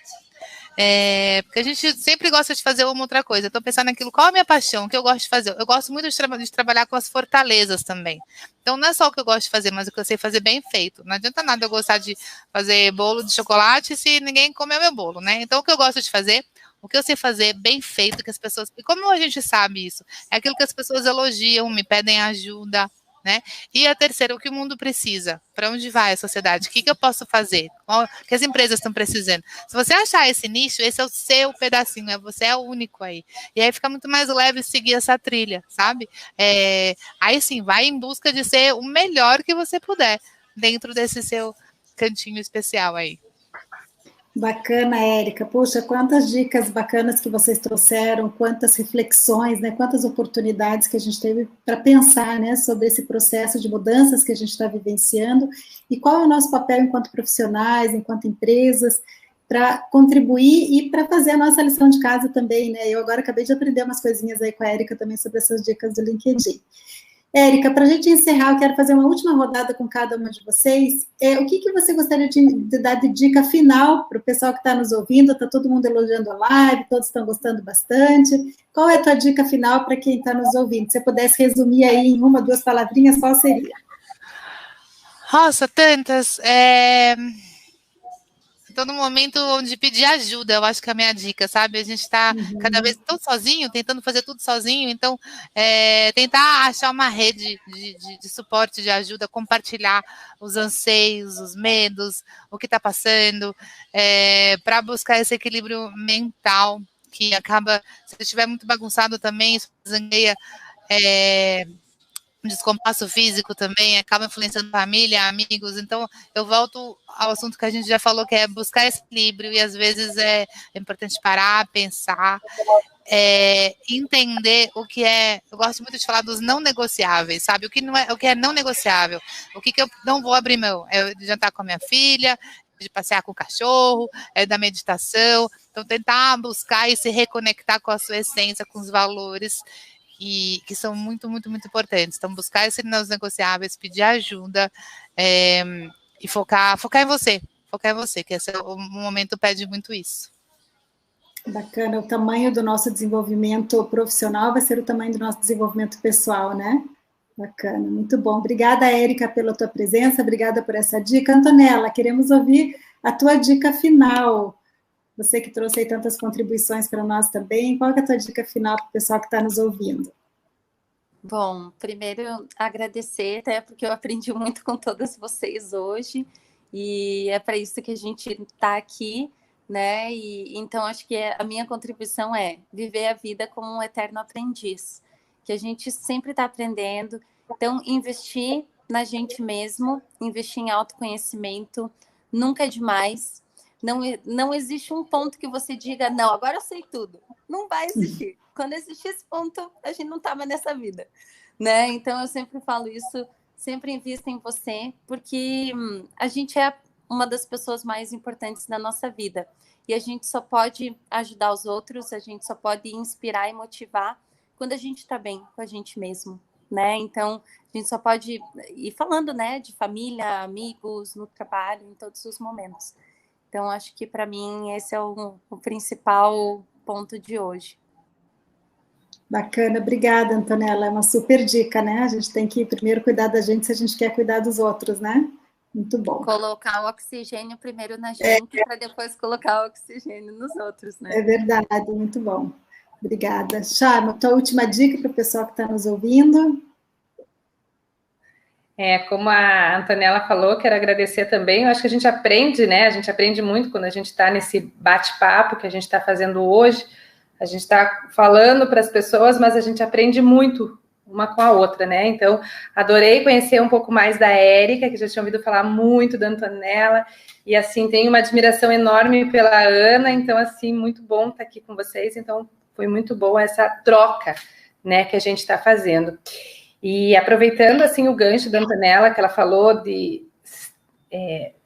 porque a gente sempre gosta de fazer uma outra coisa. Estou pensando naquilo, qual é a minha paixão, o que eu gosto de fazer? Eu gosto muito de trabalhar com as fortalezas também. Então, não é só o que eu gosto de fazer, mas o que eu sei fazer bem feito. Não adianta nada eu gostar de fazer bolo de chocolate se ninguém comer meu bolo, né? Então, o que eu gosto de fazer, o que eu sei fazer bem feito, que as pessoas... E como a gente sabe isso? É aquilo que as pessoas elogiam, me pedem ajuda, né? E a terceira, o que o mundo precisa? Para onde vai a sociedade? O que eu posso fazer? O que as empresas estão precisando? Se você achar esse nicho, esse é o seu pedacinho, você é o único aí. E aí fica muito mais leve seguir essa trilha, sabe? Aí sim, vai em busca de ser o melhor que você puder dentro desse seu cantinho especial aí. Bacana, Érica. Puxa, quantas dicas bacanas que vocês trouxeram, quantas reflexões, né? Quantas oportunidades que a gente teve para pensar, né, sobre esse processo de mudanças que a gente está vivenciando e qual é o nosso papel enquanto profissionais, enquanto empresas, para contribuir e para fazer a nossa lição de casa também, né? Eu agora acabei de aprender umas coisinhas aí com a Érica também sobre essas dicas do LinkedIn. Érica, para a gente encerrar, eu quero fazer uma última rodada com cada uma de vocês. O que você gostaria de dar de dica final para o pessoal que está nos ouvindo? Está todo mundo elogiando a live, todos estão gostando bastante. Qual é a tua dica final para quem está nos ouvindo? Se você pudesse resumir aí em 1, 2 palavrinhas, qual seria? Nossa, tantas. Estou num momento onde pedir ajuda, eu acho que é a minha dica, sabe? A gente está cada vez tão sozinho, tentando fazer tudo sozinho, então tentar achar uma rede de suporte, de ajuda, compartilhar os anseios, os medos, o que está passando, para buscar esse equilíbrio mental, que acaba, se estiver muito bagunçado também, isso zangueia, um descompasso físico também, acaba influenciando família, amigos. Então, eu volto ao assunto que a gente já falou, que é buscar esse equilíbrio, e às vezes é importante parar, pensar, entender o que é. Eu gosto muito de falar dos não negociáveis, sabe? O que é não negociável, o que eu não vou abrir mão, é de jantar com a minha filha, de passear com o cachorro, da meditação. Então, tentar buscar e se reconectar com a sua essência, com os valores, e que são muito, muito, muito importantes. Então, buscar esses não negociáveis, pedir ajuda, e focar em você, que esse o momento pede muito isso. Bacana, o tamanho do nosso desenvolvimento profissional vai ser o tamanho do nosso desenvolvimento pessoal, né? Bacana, muito bom. Obrigada, Érica, pela tua presença, obrigada por essa dica. Antonella, queremos ouvir a tua dica final. Você que trouxe aí tantas contribuições para nós também, qual é a tua dica final para o pessoal que está nos ouvindo? Bom, primeiro agradecer, até porque eu aprendi muito com todas vocês hoje, e é para isso que a gente está aqui, né? E então acho que a minha contribuição é viver a vida como um eterno aprendiz, que a gente sempre está aprendendo. Então, investir na gente mesmo, investir em autoconhecimento, nunca é demais. Não existe um ponto que você diga, não, agora eu sei tudo. Não vai existir. Quando existir esse ponto, a gente não está mais nessa vida, né? Então, eu sempre falo isso, sempre invista em você, porque a gente é uma das pessoas mais importantes da nossa vida. E a gente só pode ajudar os outros, a gente só pode inspirar e motivar quando a gente está bem com a gente mesmo, né? Então, a gente só pode ir falando, né, de família, amigos, no trabalho, em todos os momentos. Então, acho que, para mim, esse é o principal ponto de hoje. Bacana, obrigada, Antonella. É uma super dica, né? A gente tem que primeiro cuidar da gente se a gente quer cuidar dos outros, né? Muito bom. Colocar o oxigênio primeiro na gente, para depois colocar o oxigênio nos outros, né? É verdade, muito bom. Obrigada. Charma, tua última dica para o pessoal que está nos ouvindo? Como a Antonella falou, quero agradecer também. Eu acho que a gente aprende, né? A gente aprende muito quando a gente está nesse bate-papo que a gente está fazendo hoje. A gente está falando para as pessoas, mas a gente aprende muito uma com a outra, né? Então, adorei conhecer um pouco mais da Érica, que já tinha ouvido falar muito da Antonella, e assim, tenho uma admiração enorme pela Ana, então, assim, muito bom estar aqui com vocês. Então, foi muito boa essa troca, né, que a gente está fazendo. E aproveitando, assim, o gancho da Antonella, que ela falou de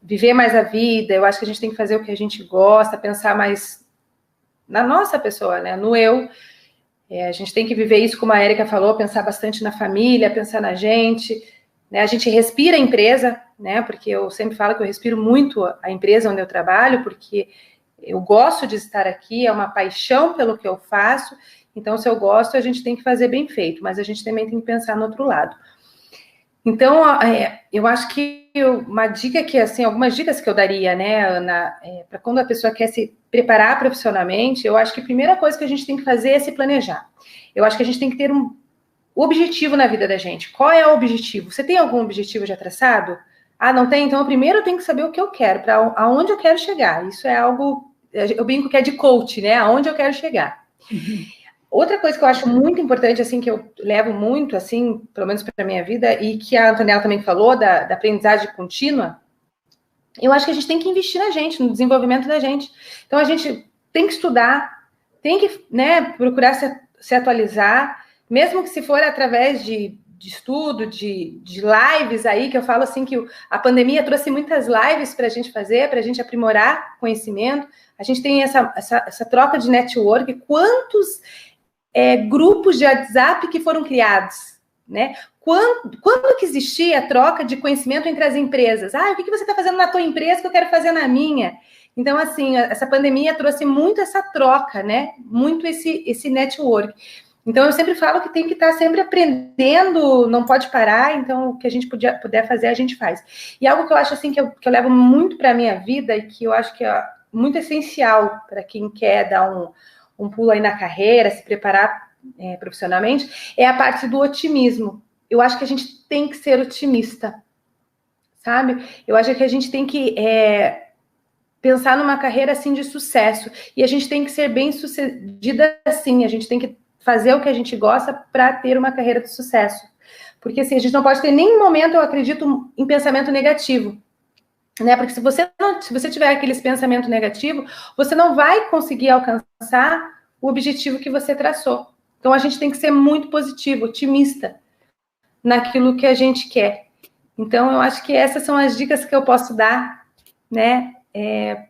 viver mais a vida, eu acho que a gente tem que fazer o que a gente gosta, pensar mais na nossa pessoa, né, no eu. A gente tem que viver isso, como a Érica falou, pensar bastante na família, pensar na gente, né, a gente respira a empresa, né, porque eu sempre falo que eu respiro muito a empresa onde eu trabalho, porque eu gosto de estar aqui, é uma paixão pelo que eu faço. Então, se eu gosto, a gente tem que fazer bem feito, mas a gente também tem que pensar no outro lado. Então, eu acho que uma dica que, assim, algumas dicas que eu daria, né, Ana, para quando a pessoa quer se preparar profissionalmente, eu acho que a primeira coisa que a gente tem que fazer é se planejar. Eu acho que a gente tem que ter um objetivo na vida da gente. Qual é o objetivo? Você tem algum objetivo já traçado? Ah, não tem? Então, eu primeiro tenho que saber o que eu quero, para aonde eu quero chegar. Isso é algo, eu brinco que é de coach, né, aonde eu quero chegar. Outra coisa que eu acho muito importante, assim, que eu levo muito, assim, pelo menos para a minha vida, e que a Antonella também falou, da aprendizagem contínua, eu acho que a gente tem que investir na gente, no desenvolvimento da gente. Então, a gente tem que estudar, tem que, né, procurar se atualizar, mesmo que se for através de estudo, de lives aí, que eu falo, assim, que a pandemia trouxe muitas lives para a gente fazer, para a gente aprimorar conhecimento. A gente tem essa troca de network, quantos grupos de WhatsApp que foram criados, né? Quando que existia a troca de conhecimento entre as empresas? O que você está fazendo na tua empresa que eu quero fazer na minha? Então, assim, essa pandemia trouxe muito essa troca, né? Muito esse network. Então, eu sempre falo que tem que estar sempre aprendendo, não pode parar, então, o que a gente puder fazer, a gente faz. E algo que eu acho, assim, que eu levo muito para a minha vida e que eu acho que é muito essencial para quem quer dar um pulo aí na carreira, se preparar profissionalmente, é a parte do otimismo. Eu acho que a gente tem que ser otimista, sabe? Eu acho que a gente tem que pensar numa carreira, assim, de sucesso. E a gente tem que ser bem-sucedida, assim. A gente tem que fazer o que a gente gosta para ter uma carreira de sucesso. Porque, assim, a gente não pode ter nenhum momento, eu acredito, em pensamento negativo. Né? Porque se você tiver aqueles pensamentos negativos, você não vai conseguir alcançar o objetivo que você traçou. Então, a gente tem que ser muito positivo, otimista naquilo que a gente quer. Então, eu acho que essas são as dicas que eu posso dar, né,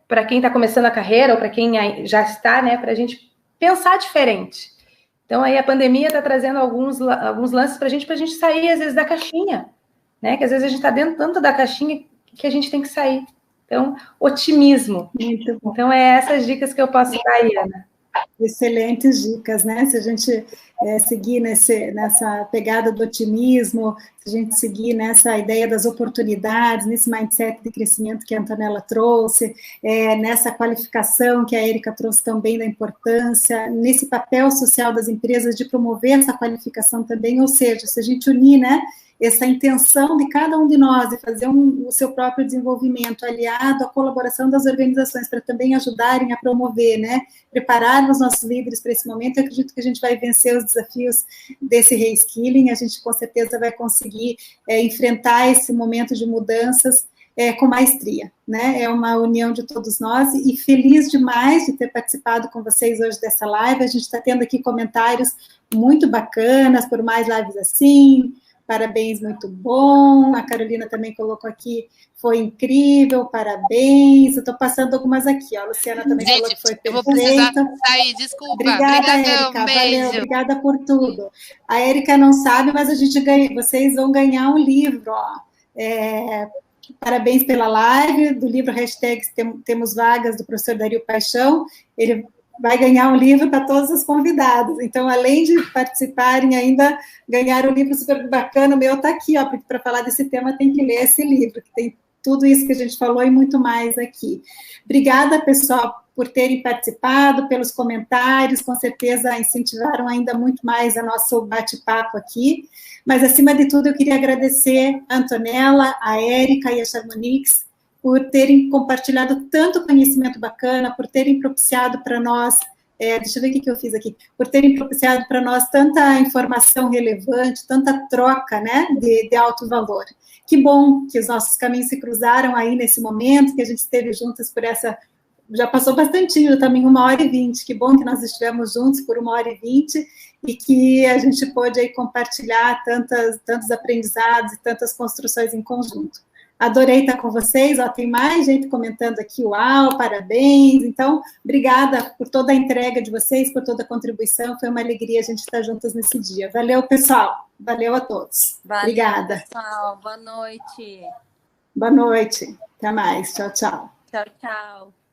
para quem está começando a carreira ou para quem já está, né, para a gente pensar diferente. Então, aí a pandemia está trazendo alguns lances para a gente sair, às vezes, da caixinha, né, que às vezes a gente está dentro tanto da caixinha que a gente tem que sair. Então, otimismo. Muito bom. Então, essas dicas que eu posso dar, Ana. Excelentes dicas, né? Se a gente seguir nessa pegada do otimismo, se a gente seguir nessa ideia das oportunidades, nesse mindset de crescimento que a Antonella trouxe, nessa qualificação que a Érica trouxe também da importância, nesse papel social das empresas de promover essa qualificação também, ou seja, se a gente unir, né, essa intenção de cada um de nós de fazer o seu próprio desenvolvimento, aliado à colaboração das organizações para também ajudarem a promover, né, preparar os nossos líderes para esse momento, eu acredito que a gente vai vencer os desafios desse reskilling, a gente com certeza vai conseguir enfrentar esse momento de mudanças com maestria, né, é uma união de todos nós, e feliz demais de ter participado com vocês hoje dessa live, a gente está tendo aqui comentários muito bacanas, por mais lives assim. Parabéns, muito bom. A Carolina também colocou aqui, foi incrível, parabéns. Eu estou passando algumas aqui, ó. A Luciana também falou que foi perfeita. Eu vou precisar sair, desculpa. Obrigada, Érica. Valeu, obrigada por tudo. A Érica não sabe, mas vocês vão ganhar um livro, ó. Parabéns pela live, do livro #Temos Vagas, do professor Dario Paixão. Ele vai ganhar um livro para todos os convidados. Então, além de participarem, ainda ganharam um livro super bacana. O meu está aqui, ó, porque para falar desse tema tem que ler esse livro, que tem tudo isso que a gente falou e muito mais aqui. Obrigada, pessoal, por terem participado, pelos comentários, com certeza incentivaram ainda muito mais o nosso bate-papo aqui. Mas, acima de tudo, eu queria agradecer a Antonella, a Érica e a Charmonix, por terem compartilhado tanto conhecimento bacana, por terem propiciado para nós, deixa eu ver o que eu fiz aqui, por terem propiciado para nós tanta informação relevante, tanta troca, né, de alto valor. Que bom que os nossos caminhos se cruzaram aí nesse momento, que a gente esteve juntas por essa, já passou bastante também, 1h20, que bom que nós estivemos juntos por 1h20, e que a gente pôde aí compartilhar tantos aprendizados e tantas construções em conjunto. Adorei estar com vocês, ó, tem mais gente comentando aqui, uau, parabéns, então, obrigada por toda a entrega de vocês, por toda a contribuição, foi uma alegria a gente estar juntas nesse dia. Valeu, pessoal, valeu a todos. Valeu, obrigada. Pessoal, boa noite. Boa noite, até mais, tchau, tchau. Tchau, tchau.